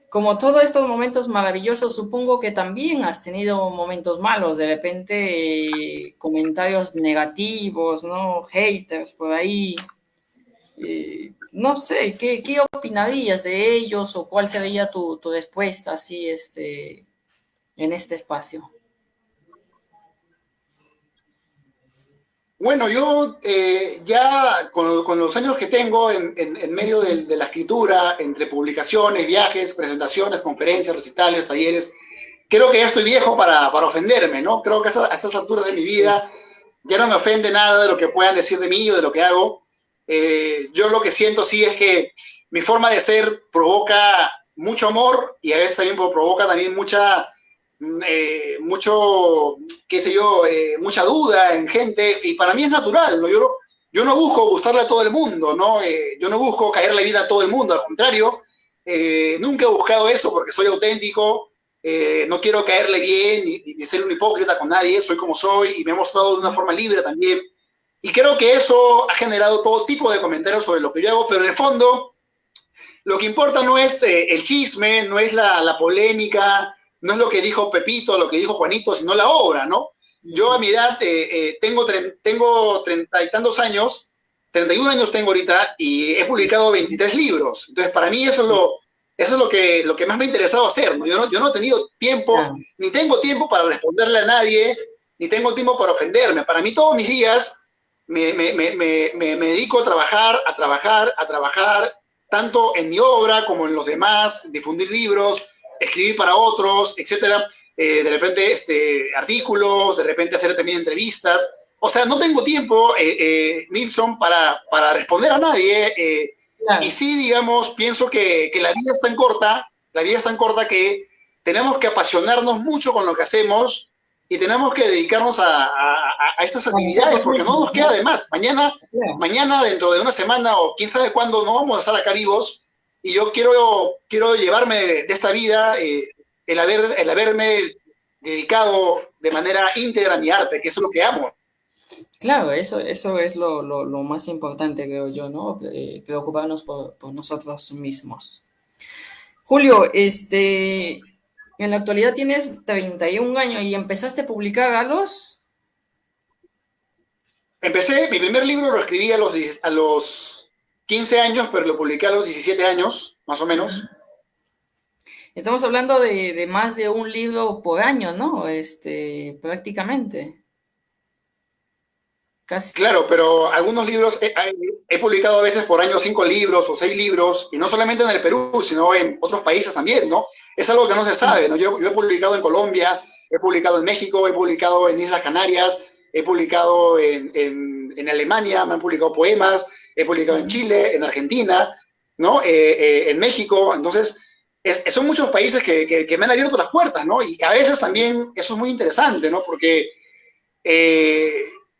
como todos estos momentos maravillosos, supongo que también has tenido momentos malos, de repente comentarios negativos, ¿no? Haters por ahí. No sé, ¿qué opinarías de ellos o cuál sería tu respuesta así, en este espacio? Bueno, yo ya con los años que tengo en medio de la escritura, entre publicaciones, viajes, presentaciones, conferencias, recitales, talleres, creo que ya estoy viejo para ofenderme, ¿no? Creo que a estas alturas de mi vida ya no me ofende nada de lo que puedan decir de mí o de lo que hago. Yo lo que siento sí es que mi forma de ser provoca mucho amor y a veces también provoca también qué sé yo, mucha duda en gente, y para mí es natural, ¿no? Yo no busco gustarle a todo el mundo, ¿no? Yo no busco caerle vida a todo el mundo, al contrario, nunca he buscado eso porque soy auténtico, no quiero caerle bien ni ser un hipócrita con nadie, soy como soy y me he mostrado de una forma libre también, y creo que eso ha generado todo tipo de comentarios sobre lo que yo hago, pero en el fondo lo que importa no es el chisme, no es la polémica, no es lo que dijo Pepito, lo que dijo Juanito, sino la obra, ¿no? Yo a mi edad tengo 30 y tantos años, 31 años tengo ahorita, y he publicado 23 libros. Entonces, para mí eso es lo que más me ha interesado hacer, ¿no? Yo no he tenido tiempo, ni tengo tiempo para responderle a nadie, ni tengo tiempo para ofenderme. Para mí todos mis días me dedico a trabajar, tanto en mi obra como en los demás, difundir libros, escribir para otros, etcétera, de repente artículos, de repente hacer también entrevistas. O sea, no tengo tiempo, Nilson, para responder a nadie. Claro. Y sí, digamos, pienso que la vida es tan corta que tenemos que apasionarnos mucho con lo que hacemos y tenemos que dedicarnos a estas actividades, porque no nos queda de más. Mañana, dentro de una semana o quién sabe cuándo, no vamos a estar acá vivos. Y yo quiero llevarme de esta vida el haberme dedicado de manera íntegra a mi arte, que eso es lo que amo. Claro, eso es lo más importante, creo yo, ¿no? Preocuparnos por nosotros mismos. Julio, en la actualidad tienes 31 años y empezaste a publicar a los... Empecé, mi primer libro lo escribí a los 15 años, pero lo publiqué a los 17 años, más o menos. Estamos hablando de más de un libro por año, ¿no? Prácticamente. Casi. Claro, pero algunos libros, he publicado a veces por año 5 libros o 6 libros, y no solamente en el Perú, sino en otros países también, ¿no? Es algo que no se sabe, ¿no? Yo he publicado en Colombia, he publicado en México, he publicado en Islas Canarias, he publicado en Alemania, me han publicado poemas, he publicado en Chile, en Argentina, ¿no? En México. Entonces, son muchos países que me han abierto las puertas, ¿no? Y a veces también eso es muy interesante, ¿no? Porque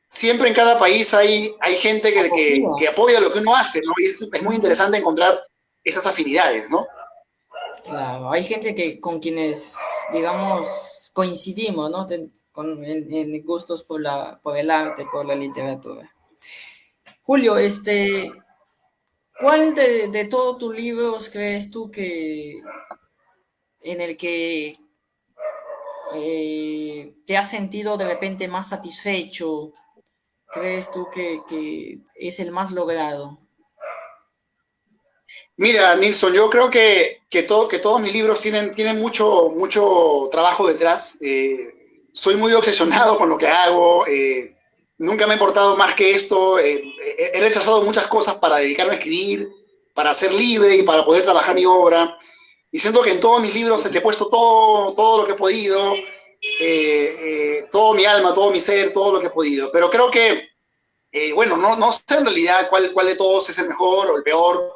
siempre en cada país hay gente que apoya lo que uno hace, ¿no? Y es muy interesante encontrar esas afinidades, ¿no? Claro, hay gente con quienes, digamos, coincidimos, ¿no? En gustos por el arte, por la literatura. Julio, ¿cuál de todos tus libros crees tú que en el que te has sentido de repente más satisfecho? ¿Crees tú que es el más logrado? Mira, Nilson, yo creo que todos mis libros tienen mucho trabajo detrás. Soy muy obsesionado con lo que hago. Nunca me ha importado más que esto. He rechazado muchas cosas para dedicarme a escribir, para ser libre y para poder trabajar mi obra. Y siento que en todos mis libros le he puesto todo lo que he podido, todo mi alma, todo mi ser, todo lo que he podido. Pero creo que, bueno, no sé en realidad cuál de todos es el mejor o el peor.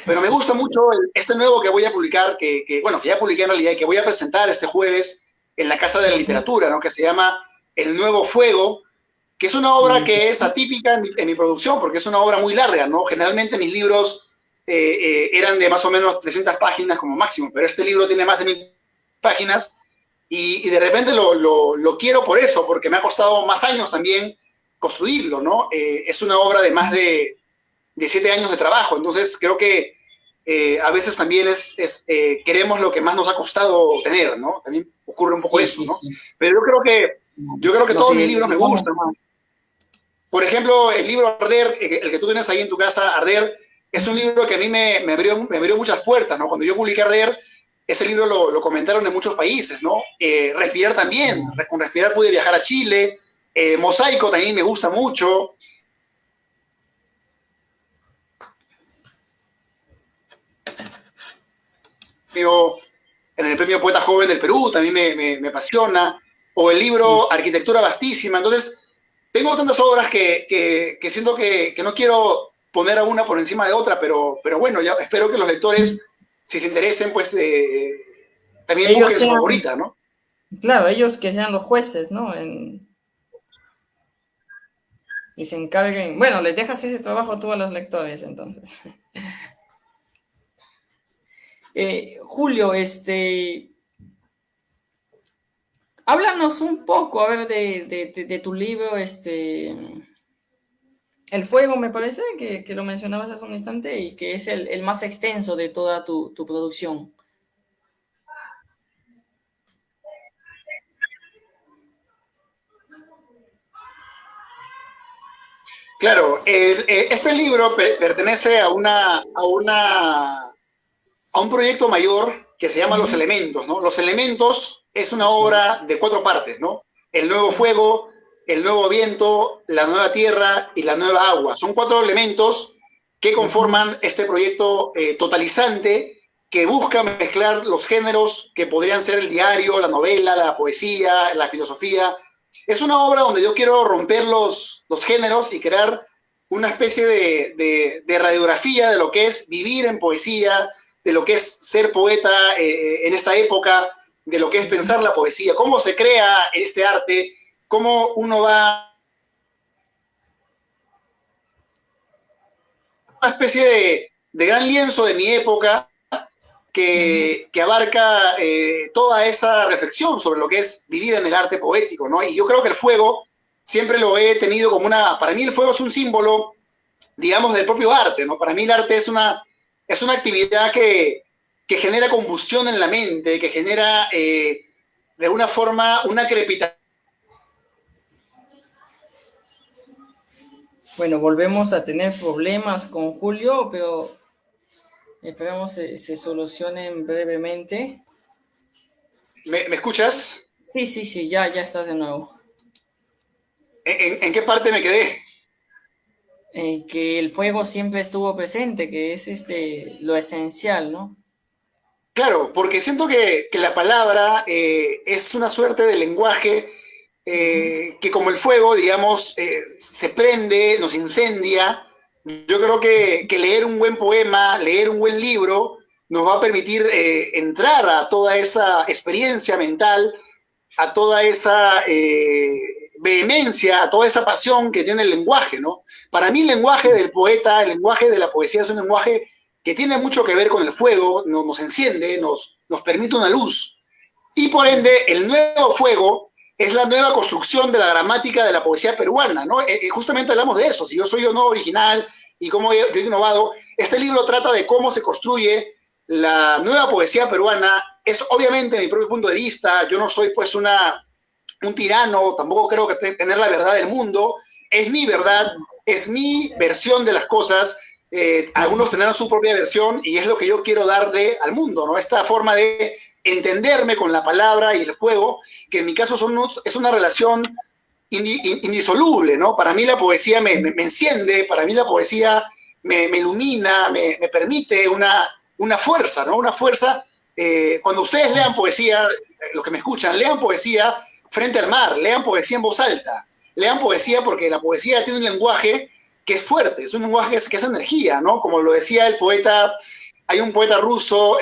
pero me gusta mucho este nuevo que voy a publicar, bueno, que ya publiqué en realidad y que voy a presentar este jueves en la Casa de la Literatura, ¿no? Que se llama El Nuevo Fuego, que es una obra que es atípica en mi producción, porque es una obra muy larga, ¿no? Generalmente mis libros eran de más o menos 300 páginas como máximo, pero este libro tiene más de 1000 páginas y de repente lo quiero por eso, porque me ha costado más años también construirlo, ¿no? Es una obra de más de 7 años de trabajo, entonces creo que a veces también queremos lo que más nos ha costado tener, ¿no? También ocurre un poco eso, ¿no? Sí. Pero yo creo que todos mis libros me gustan. Por ejemplo, el libro Arder, el que tú tienes ahí en tu casa, Arder, es un libro que a mí me abrió muchas puertas, ¿no? Cuando yo publiqué Arder, ese libro lo comentaron en muchos países, ¿no? Respirar también, con Respirar pude viajar a Chile, Mosaico también me gusta mucho. En el Premio Poeta Joven del Perú también me apasiona, o el libro Arquitectura Vastísima. Entonces, tengo tantas obras que siento que no quiero poner a una por encima de otra, pero bueno, ya espero que los lectores, si se interesen, pues también busquen su favorita, ¿no? Claro, ellos que sean los jueces, ¿no? Y se encarguen, bueno, les dejas ese trabajo tú a los lectores, entonces. Julio, háblanos un poco, a ver, de tu libro, El Fuego, me parece, que lo mencionabas hace un instante y que es el más extenso de toda tu producción. Claro, este libro pertenece a un proyecto mayor que se llama Los Elementos, ¿no? Los Elementos es una obra de 4 partes, ¿no? El nuevo fuego, el nuevo viento, la nueva tierra y la nueva agua. Son 4 elementos que conforman este proyecto totalizante que busca mezclar los géneros que podrían ser el diario, la novela, la poesía, la filosofía. Es una obra donde yo quiero romper los géneros y crear una especie de radiografía de lo que es vivir en poesía, de lo que es ser poeta en esta época, de lo que es pensar la poesía, cómo se crea este arte, cómo uno va... Una especie de gran lienzo de mi época que abarca toda esa reflexión sobre lo que es vivir en el arte poético, ¿no? Y yo creo que el fuego siempre lo he tenido como para mí el fuego es un símbolo, digamos, del propio arte, ¿no? Para mí el arte es una actividad que genera combustión en la mente, que genera de alguna forma una crepitación. Bueno, volvemos a tener problemas con Julio, pero esperamos se solucionen brevemente. ¿Me escuchas? Sí, ya estás de nuevo. ¿En qué parte me quedé? Que el fuego siempre estuvo presente, que es lo esencial, ¿no? Claro, porque siento que la palabra es una suerte de lenguaje que como el fuego, digamos, se prende, nos incendia. Yo creo que leer un buen poema, leer un buen libro, nos va a permitir entrar a toda esa experiencia mental, a toda esa vehemencia, a toda esa pasión que tiene el lenguaje, ¿no? Para mí el lenguaje del poeta, el lenguaje de la poesía es un lenguaje que tiene mucho que ver con el fuego, nos enciende, nos permite una luz. Y por ende, el nuevo fuego es la nueva construcción de la gramática de la poesía peruana, ¿no? Justamente hablamos de eso, si yo soy yo no original y cómo yo he innovado, este libro trata de cómo se construye la nueva poesía peruana. Es obviamente mi propio punto de vista, yo no soy pues un tirano, tampoco creo que tener la verdad del mundo, es mi verdad, es mi versión de las cosas. Algunos tendrán su propia versión y es lo que yo quiero darle al mundo, ¿no? Esta forma de entenderme con la palabra y el fuego, que en mi caso es una relación indisoluble, ¿no? Para mí la poesía me enciende, para mí la poesía me ilumina, me permite una fuerza, ¿no? Una fuerza. Cuando ustedes lean poesía, los que me escuchan, lean poesía frente al mar, lean poesía en voz alta, lean poesía porque la poesía tiene un lenguaje que es fuerte, es un lenguaje que es energía, ¿no? Como lo decía el poeta, hay un poeta ruso,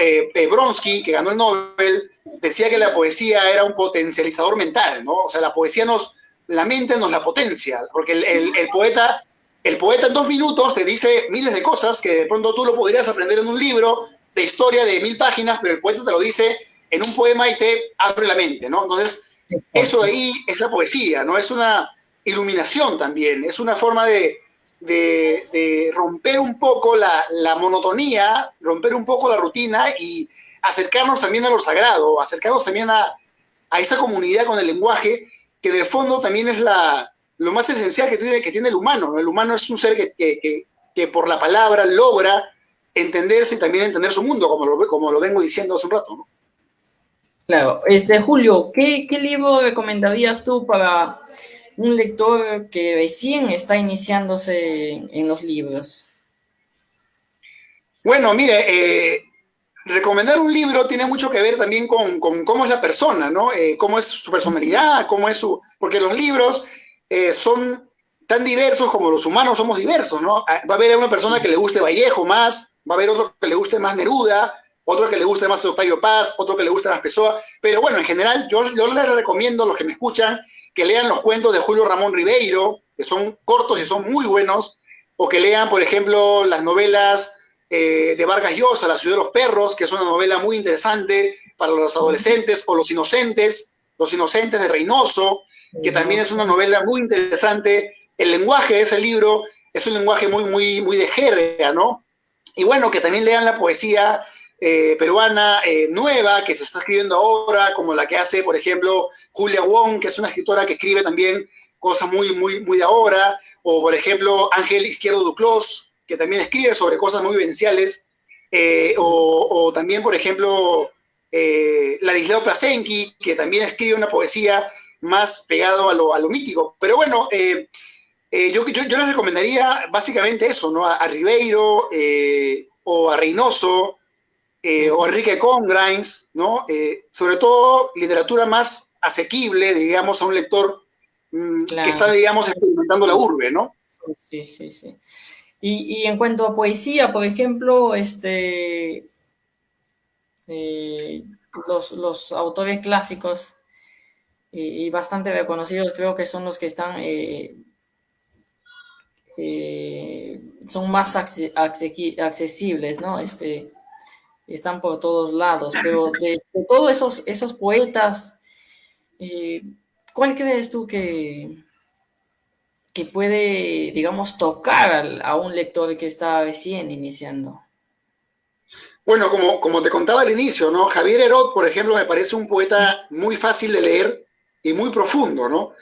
Bronsky, que ganó el Nobel, decía que la poesía era un potencializador mental, ¿no? O sea, la mente nos la potencia, porque el poeta en 2 minutos te dice miles de cosas que de pronto tú lo podrías aprender en un libro de historia de 1000 páginas, pero el poeta te lo dice en un poema y te abre la mente, ¿no? Entonces, eso ahí es la poesía, ¿no? Es una iluminación también, es una forma de romper un poco la monotonía, romper un poco la rutina y acercarnos también a lo sagrado, acercarnos también a esa comunidad con el lenguaje, que en el fondo también es lo más esencial que tiene el humano, ¿no? El humano es un ser que por la palabra logra entenderse y también entender su mundo, como lo vengo diciendo hace un rato, ¿no? Claro. Julio, ¿qué libro recomendarías tú para un lector que recién está iniciándose en los libros? Bueno, mire, recomendar un libro tiene mucho que ver también con cómo es la persona, ¿no? Cómo es su personalidad, porque los libros son tan diversos como los humanos somos diversos, ¿no? Va a haber una persona que le guste Vallejo más, va a haber otro que le guste más Neruda, otro que le guste más Octavio Paz, otro que le guste más Pessoa, pero bueno, en general yo les recomiendo a los que me escuchan que lean los cuentos de Julio Ramón Ribeiro, que son cortos y son muy buenos, o que lean, por ejemplo, las novelas de Vargas Llosa, La ciudad de los perros, que es una novela muy interesante para los adolescentes, o Los inocentes de Reynoso, que también es una novela muy interesante. El lenguaje de ese libro es un lenguaje muy, muy, muy de jerga, ¿no? Y bueno, que también lean la poesía peruana nueva, que se está escribiendo ahora, como la que hace, por ejemplo, Julia Wong, que es una escritora que escribe también cosas muy, muy, muy de ahora, o por ejemplo, Ángel Izquierdo Duclos, que también escribe sobre cosas muy vivenciales, o también, por ejemplo, Ladislao Plasenki, que también escribe una poesía más pegado a lo mítico. Pero bueno, yo les recomendaría básicamente eso, ¿no? A Ribeiro, o a Reynoso, o a Enrique Congrains, ¿no? Sobre todo literatura más asequible, digamos, a un lector Claro. que está, digamos, experimentando la urbe, ¿no? Sí. Y en cuanto a poesía, por ejemplo, los autores clásicos y bastante reconocidos creo que son los que están son más accesibles, ¿no? Están por todos lados, pero de todos esos poetas, ¿cuál crees tú que puede, digamos, tocar a un lector que está recién iniciando? Bueno, como te contaba al inicio, ¿no? Javier Herod, por ejemplo, me parece un poeta muy fácil de leer y muy profundo, ¿no?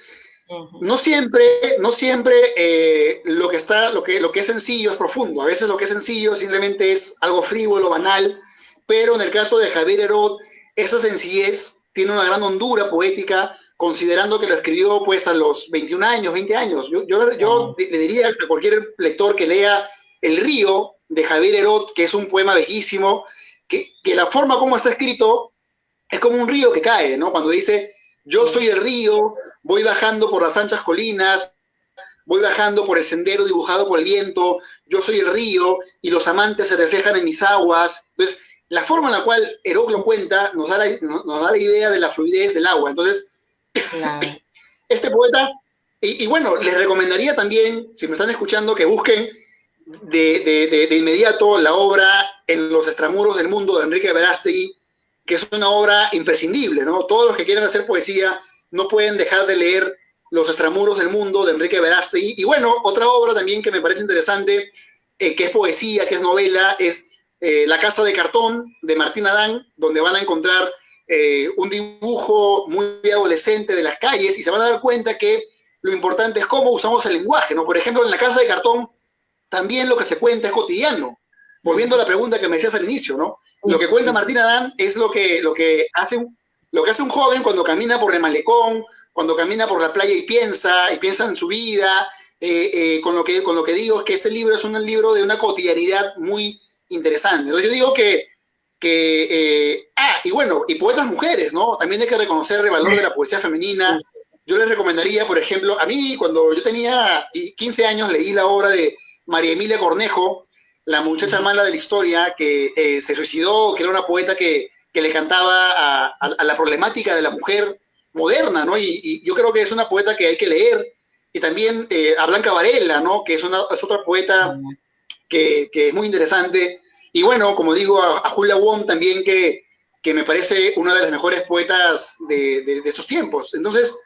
No siempre lo que es sencillo es profundo. A veces lo que es sencillo simplemente es algo frívolo, banal, pero en el caso de Javier Herod, esa sencillez tiene una gran hondura poética, considerando que lo escribió pues a los 21 años, 20 años. Yo le diría a cualquier lector que lea El río de Javier Herod, que es un poema bellísimo, que la forma como está escrito es como un río que cae, ¿no? Cuando dice, yo soy el río, voy bajando por las anchas colinas, voy bajando por el sendero dibujado por el viento, yo soy el río y los amantes se reflejan en mis aguas. Entonces, la forma en la cual Herod lo cuenta nos da la idea de la fluidez del agua. Entonces, claro. Este poeta, y bueno, les recomendaría también, si me están escuchando, que busquen de inmediato la obra En los extramuros del mundo de Enrique Verástegui, que es una obra imprescindible, ¿no? Todos los que quieren hacer poesía no pueden dejar de leer Los extramuros del mundo de Enrique Verástegui. Y bueno, otra obra también que me parece interesante, que es poesía, que es novela, es La casa de cartón de Martín Adán, donde van a encontrar un dibujo muy adolescente de las calles y se van a dar cuenta que lo importante es cómo usamos el lenguaje, ¿no? Por ejemplo, en La casa de cartón también lo que se cuenta es cotidiano. Volviendo a la pregunta que me decías al inicio, ¿no? Lo que cuenta Martín Adán es lo que hace un joven cuando camina por el malecón, cuando camina por la playa y piensa en su vida. Con lo que digo es que este libro es un libro de una cotidianidad muy interesante. Entonces yo digo y bueno, y poetas mujeres, ¿no? También hay que reconocer el valor de la poesía femenina. yo les recomendaría, por ejemplo, a mí cuando yo tenía 15 años leí la obra de María Emilia Cornejo, la muchacha mala de la historia, que se suicidó, que era una poeta que le cantaba a la problemática de la mujer moderna, ¿no? Y yo creo que es una poeta que hay que leer. Y también a Blanca Varela, ¿no? Que es otra poeta que es muy interesante. Y bueno, como digo, a Julia Wong también, que me parece una de las mejores poetas de estos tiempos. Entonces,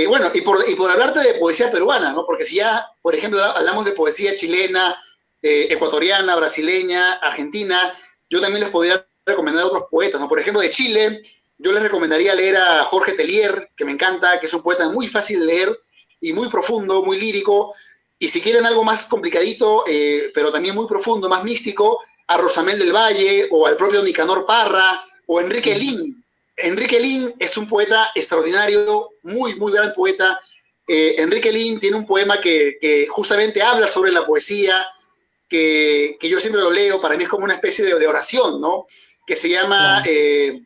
bueno, y por hablarte de poesía peruana, ¿no? Porque si ya, por ejemplo, hablamos de poesía chilena, ecuatoriana, brasileña, argentina, yo también les podría recomendar a otros poetas, ¿no? Por ejemplo, de Chile, yo les recomendaría leer a Jorge Tellier, que me encanta, que es un poeta muy fácil de leer y muy profundo, muy lírico. Y si quieren algo más complicadito, pero también muy profundo, más místico, a Rosamel del Valle o al propio Nicanor Parra o Enrique Lin. Enrique Lin es un poeta extraordinario, muy, muy gran poeta. Enrique Lin tiene un poema que justamente habla sobre la poesía, que yo siempre lo leo, para mí es como una especie de oración, ¿no? Que se llama, que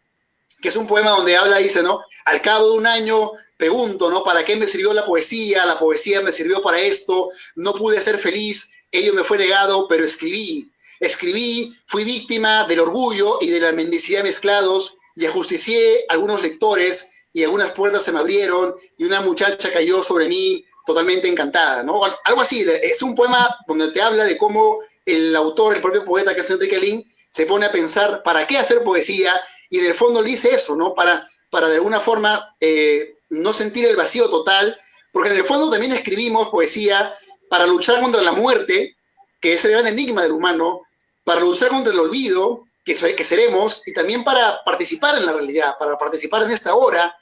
es un poema donde habla, dice, ¿no? Al cabo de un año pregunto, ¿no? ¿Para qué me sirvió la poesía? La poesía me sirvió para esto, no pude ser feliz, ello me fue negado, pero escribí. Escribí, fui víctima del orgullo y de la mendicidad mezclados y ajusticié a algunos lectores y algunas puertas se me abrieron y una muchacha cayó sobre mí totalmente encantada, ¿no? Algo así, es un poema donde te habla de cómo el autor, el propio poeta que es Enrique Lin, se pone a pensar para qué hacer poesía y en el fondo dice eso, ¿no? Para de alguna forma no sentir el vacío total, porque en el fondo también escribimos poesía para luchar contra la muerte, que es el gran enigma del humano, para luchar contra el olvido, que seremos, y también para participar en la realidad, para participar en esta hora.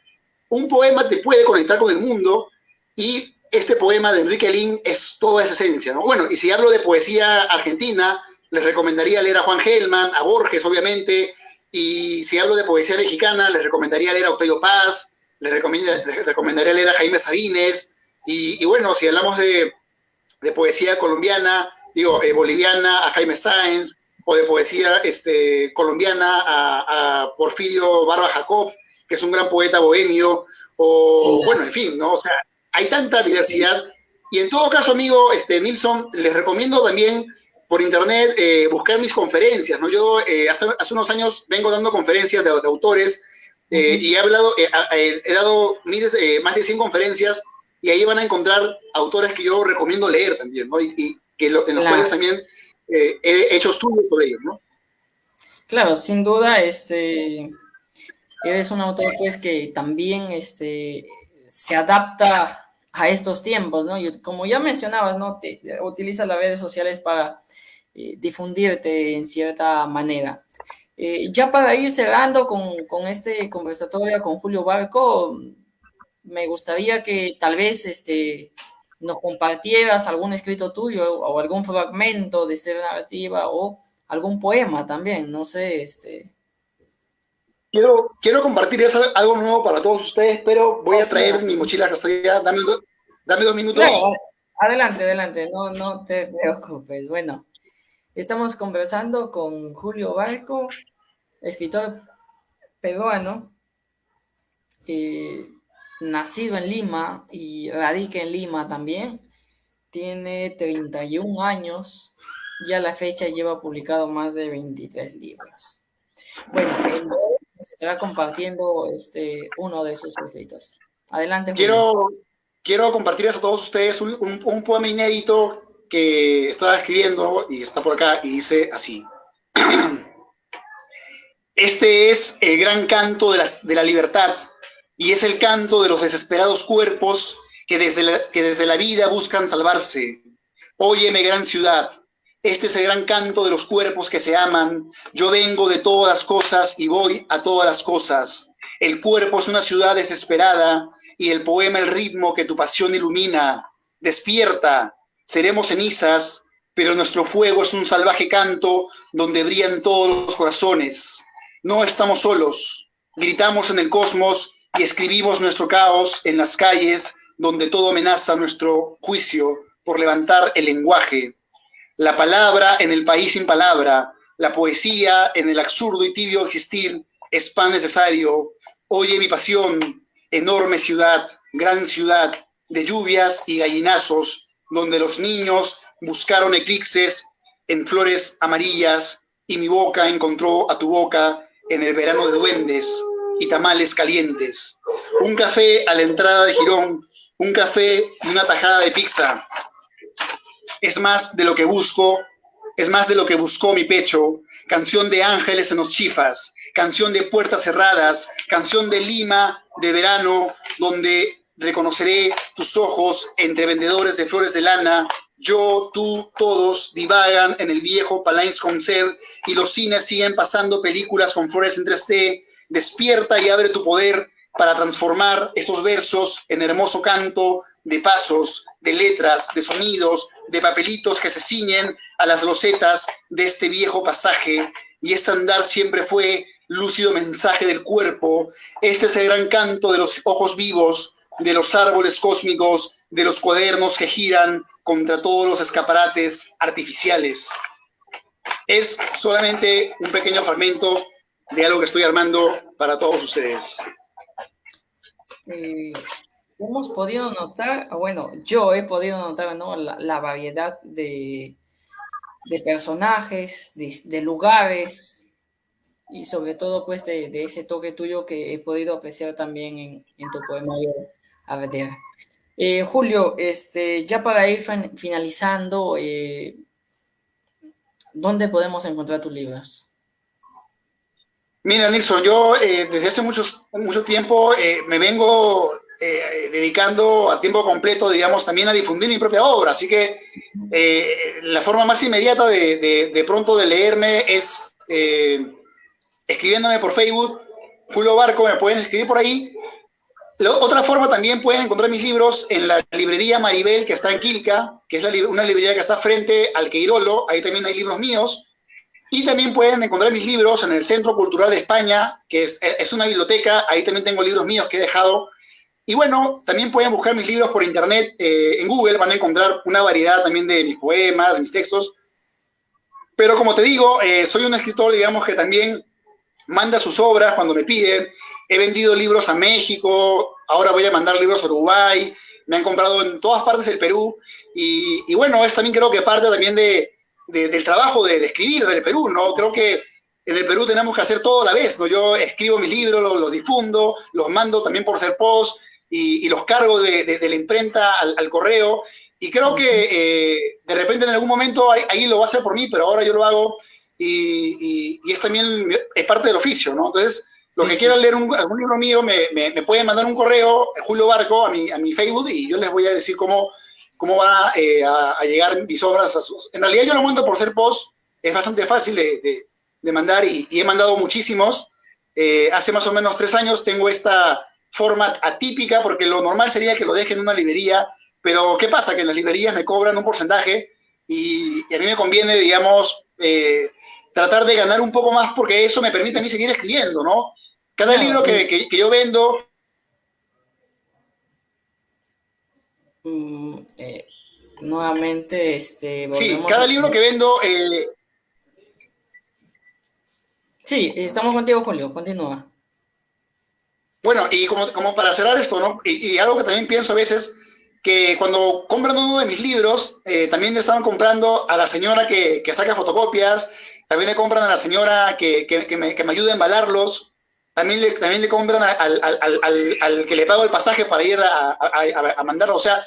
Un poema te puede conectar con el mundo, y este poema de Enrique Lin es toda esa esencia, ¿no? Bueno, y si hablo de poesía argentina, les recomendaría leer a Juan Gelman, a Borges, obviamente, y si hablo de poesía mexicana, les recomendaría leer a Octavio Paz, les recomendaría leer a Jaime Sabines, y bueno, si hablamos de poesía colombiana, digo, boliviana, a Jaime Sáenz, o de poesía colombiana a Porfirio Barba Jacob, que es un gran poeta bohemio, o bueno, en fin, ¿no? O sea, hay tanta diversidad. Y en todo caso, amigo Nilson, les recomiendo también por internet buscar mis conferencias, ¿no? Yo hace unos años vengo dando conferencias de autores y he dado más de 100 conferencias y ahí van a encontrar autores que yo recomiendo leer también, ¿no? Y en los cuales también he hecho estudios sobre ellos, ¿no? Claro, sin duda, eres un autor pues que también se adapta a estos tiempos, ¿no? Y como ya mencionabas, ¿no? Utilizas las redes sociales para difundirte en cierta manera. Ya para ir cerrando con este conversatorio con Julio Barco, me gustaría que tal vez nos compartieras algún escrito tuyo o algún fragmento de ser narrativa o algún poema también, no sé, Quiero compartir algo nuevo para todos ustedes, pero voy a traer mi mochila hasta allá. Dame 2 minutos. Claro, adelante, no te preocupes. Bueno, estamos conversando con Julio Barco, escritor peruano, nacido en Lima y radica en Lima también. Tiene 31 años y a la fecha lleva publicado más de 23 libros. Bueno, en breve se estará compartiendo uno de sus escritos. Adelante, Julio. Quiero compartirles a todos ustedes un poema inédito que estaba escribiendo y está por acá y dice así. Este es el gran canto de la libertad y es el canto de los desesperados cuerpos que desde la vida buscan salvarse. Óyeme, gran ciudad, este es el gran canto de los cuerpos que se aman. Yo vengo de todas las cosas y voy a todas las cosas. El cuerpo es una ciudad desesperada y el poema el ritmo que tu pasión ilumina. Despierta, seremos cenizas, pero nuestro fuego es un salvaje canto donde brillan todos los corazones. No estamos solos, gritamos en el cosmos y escribimos nuestro caos en las calles donde todo amenaza nuestro juicio por levantar el lenguaje. La palabra en el país sin palabra, la poesía en el absurdo y tibio existir es pan necesario. Oye mi pasión, enorme ciudad, gran ciudad de lluvias y gallinazos, donde los niños buscaron eclipses en flores amarillas y mi boca encontró a tu boca en el verano de duendes y tamales calientes. Un café a la entrada de Girón, un café y una tajada de pizza. Es más de lo que busco, es más de lo que buscó mi pecho. Canción de ángeles en los chifas, canción de puertas cerradas, canción de Lima, de verano, donde reconoceré tus ojos entre vendedores de flores de lana. Yo, tú, todos divagan en el viejo Palais Concert y los cines siguen pasando películas con flores en 3D. Despierta y abre tu poder para transformar estos versos en hermoso canto de pasos, de letras, de sonidos, de papelitos que se ciñen a las losetas de este viejo pasaje. Y este andar siempre fue lúcido mensaje del cuerpo. Este es el gran canto de los ojos vivos, de los árboles cósmicos, de los cuadernos que giran contra todos los escaparates artificiales. Es solamente un pequeño fragmento de algo que estoy armando para todos ustedes. Hemos podido notar, bueno, yo he podido notar, ¿no?, la variedad de personajes, de lugares y sobre todo pues de ese toque tuyo que he podido apreciar también en tu poemario Arder. Julio, ya para ir finalizando, ¿dónde podemos encontrar tus libros? Mira, Nilsson, yo desde hace mucho tiempo me vengo dedicando a tiempo completo, digamos, también a difundir mi propia obra. Así que la forma más inmediata de pronto de leerme es escribiéndome por Facebook, Julio Barco, me pueden escribir por ahí. Otra forma también pueden encontrar mis libros en la librería Maribel, que está en Quilca, que es una librería que está frente al Queirolo. Ahí también hay libros míos. Y también pueden encontrar mis libros en el Centro Cultural de España, que es una biblioteca. Ahí también tengo libros míos que he dejado. Y bueno, también pueden buscar mis libros por internet. En Google van a encontrar una variedad también de mis poemas, de mis textos. Pero como te digo, soy un escritor, digamos, que también manda sus obras cuando me piden. He vendido libros a México, ahora voy a mandar libros a Uruguay, me han comprado en todas partes del Perú. Y bueno, es también creo que parte también del trabajo de escribir del Perú, ¿no? Creo que en el Perú tenemos que hacer todo a la vez, ¿no? Yo escribo mis libros, los difundo, los mando también por Serpost y los cargo de la imprenta al correo. Y creo que de repente en algún momento ahí lo va a hacer por mí, pero ahora yo lo hago y es también es parte del oficio, ¿no? Entonces, los que quieran leer algún libro mío me pueden mandar un correo, Julio Barco, a mi Facebook, y yo les voy a decir cómo van a llegar mis obras. En realidad yo lo mando por Serpost, es bastante fácil de mandar y he mandado muchísimos. Hace más o menos 3 años tengo esta forma atípica, porque lo normal sería que lo dejen en una librería, pero ¿qué pasa? Que en las librerías me cobran un porcentaje y a mí me conviene, digamos, tratar de ganar un poco más, porque eso me permite a mí seguir escribiendo, ¿no? Cada libro que yo vendo... Nuevamente, sí, cada libro que vendo... Sí, estamos contigo, Julio, continúa. Bueno, y como para cerrar esto, ¿no? Y algo que también pienso a veces, que cuando compran uno de mis libros, también le estaban comprando a la señora que saca fotocopias, también le compran a la señora que me ayuda a embalarlos, también le compran al que le pago el pasaje para ir a mandarlo. O sea,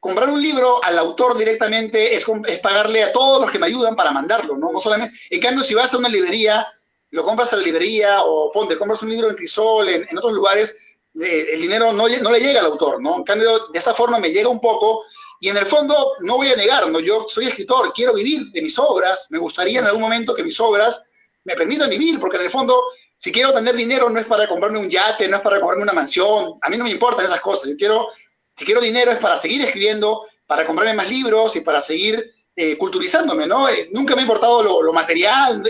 comprar un libro al autor directamente es pagarle a todos los que me ayudan para mandarlo, ¿no? No solamente. En cambio, si vas a una librería, lo compras a la librería o compras un libro en Crisol, en otros lugares, el dinero no le llega al autor, ¿no? En cambio, de esta forma me llega un poco y en el fondo no voy a negar, ¿no? Yo soy escritor, quiero vivir de mis obras, me gustaría en algún momento que mis obras me permitan vivir, porque en el fondo, si quiero tener dinero no es para comprarme un yate, no es para comprarme una mansión, a mí no me importan esas cosas. Si quiero dinero es para seguir escribiendo, para comprarme más libros y para seguir culturizándome, ¿no? Nunca me ha importado lo material,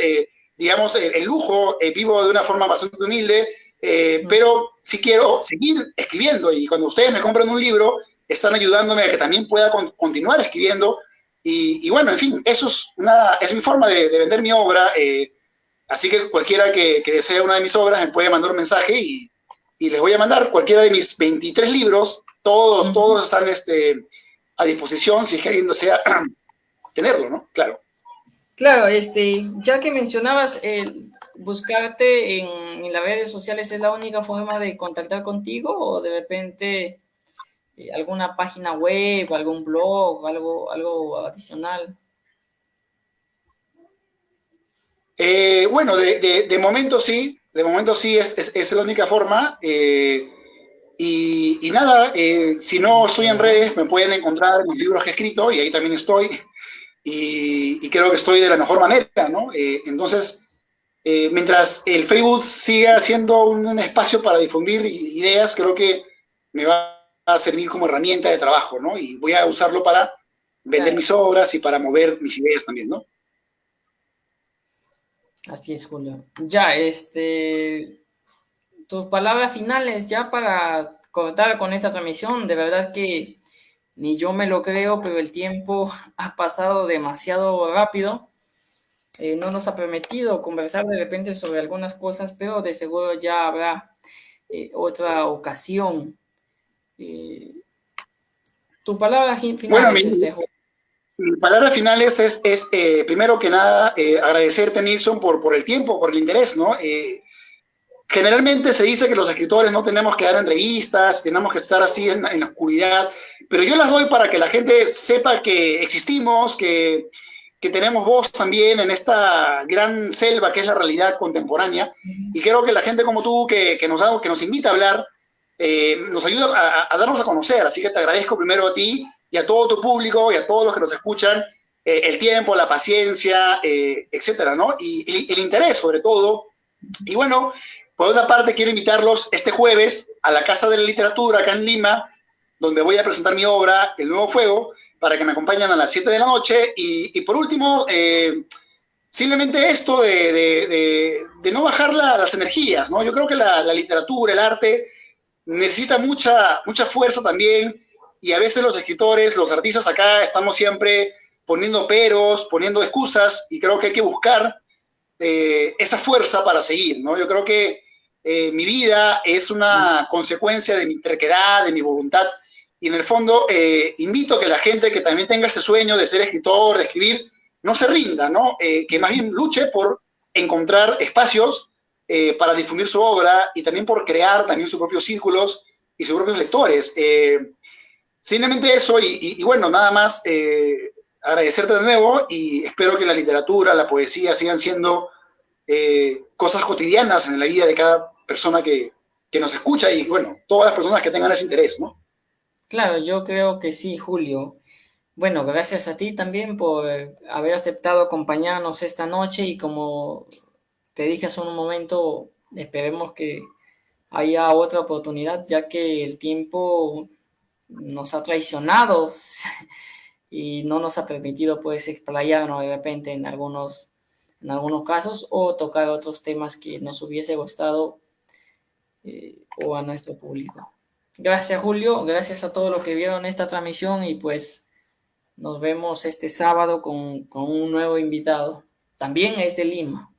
digamos, el lujo, vivo de una forma bastante humilde, pero sí quiero seguir escribiendo, y cuando ustedes me compran un libro, están ayudándome a que también pueda continuar escribiendo, y bueno, en fin, eso es mi forma de vender mi obra, así que cualquiera que desee una de mis obras me puede mandar un mensaje y les voy a mandar cualquiera de mis 23 libros, todos están a disposición si es que alguien desea tenerlo, ¿no? Claro. Claro, ya que mencionabas buscarte en las redes sociales, ¿es la única forma de contactar contigo o de repente alguna página web, algún blog, algo adicional? Bueno, de momento sí, es la única forma. Y nada, si no estoy en redes, me pueden encontrar en los libros que he escrito y ahí también estoy. Y creo que estoy de la mejor manera, ¿no? Entonces, mientras el Facebook siga siendo un espacio para difundir ideas, creo que me va a servir como herramienta de trabajo, ¿no? Y voy a usarlo para vender mis obras y para mover mis ideas también, ¿no? Así es, Julio. Ya, tus palabras finales ya para cortar con esta transmisión. De verdad que ni yo me lo creo, pero el tiempo ha pasado demasiado rápido. No nos ha permitido conversar de repente sobre algunas cosas, pero de seguro ya habrá otra ocasión. Tu palabra final Bueno, es mi palabra final es primero que nada, agradecerte, Nilsson, por el tiempo, por el interés, ¿no? Generalmente se dice que los escritores no tenemos que dar entrevistas, tenemos que estar así en la oscuridad, pero yo las doy para que la gente sepa que existimos, que tenemos voz también en esta gran selva que es la realidad contemporánea, y creo que la gente como tú que nos invita a hablar, nos ayuda a darnos a conocer, así que te agradezco primero a ti y a todo tu público y a todos los que nos escuchan, el tiempo, la paciencia, etcétera, ¿no? Y el interés sobre todo. Y bueno, por otra parte, quiero invitarlos este jueves a la Casa de la Literatura, acá en Lima, donde voy a presentar mi obra, El Nuevo Fuego, para que me acompañen a las 7 de la noche. Y por último, simplemente esto de no bajar las energías, ¿no? Yo creo que la literatura, el arte, necesita mucha fuerza también, y a veces los escritores, los artistas acá, estamos siempre poniendo peros, poniendo excusas, y creo que hay que buscar esa fuerza para seguir, ¿no? Yo creo que mi vida es una consecuencia de mi terquedad, de mi voluntad, y en el fondo invito a que la gente que también tenga ese sueño de ser escritor, de escribir, no se rinda, ¿no? Que más bien luche por encontrar espacios para difundir su obra y también por crear también sus propios círculos y sus propios lectores. Simplemente eso y bueno, nada más agradecerte de nuevo y espero que la literatura, la poesía sigan siendo cosas cotidianas en la vida de cada persona que nos escucha y bueno, todas las personas que tengan ese interés, ¿no? Claro, yo creo que sí, Julio. Bueno, gracias a ti también por haber aceptado acompañarnos esta noche y como te dije hace un momento, esperemos que haya otra oportunidad ya que el tiempo nos ha traicionado y no nos ha permitido pues explayarnos de repente en algunos casos o tocar otros temas que nos hubiese gustado o a nuestro público. Gracias, Julio, gracias a todos los que vieron esta transmisión y pues nos vemos este sábado con un nuevo invitado. También es de Lima.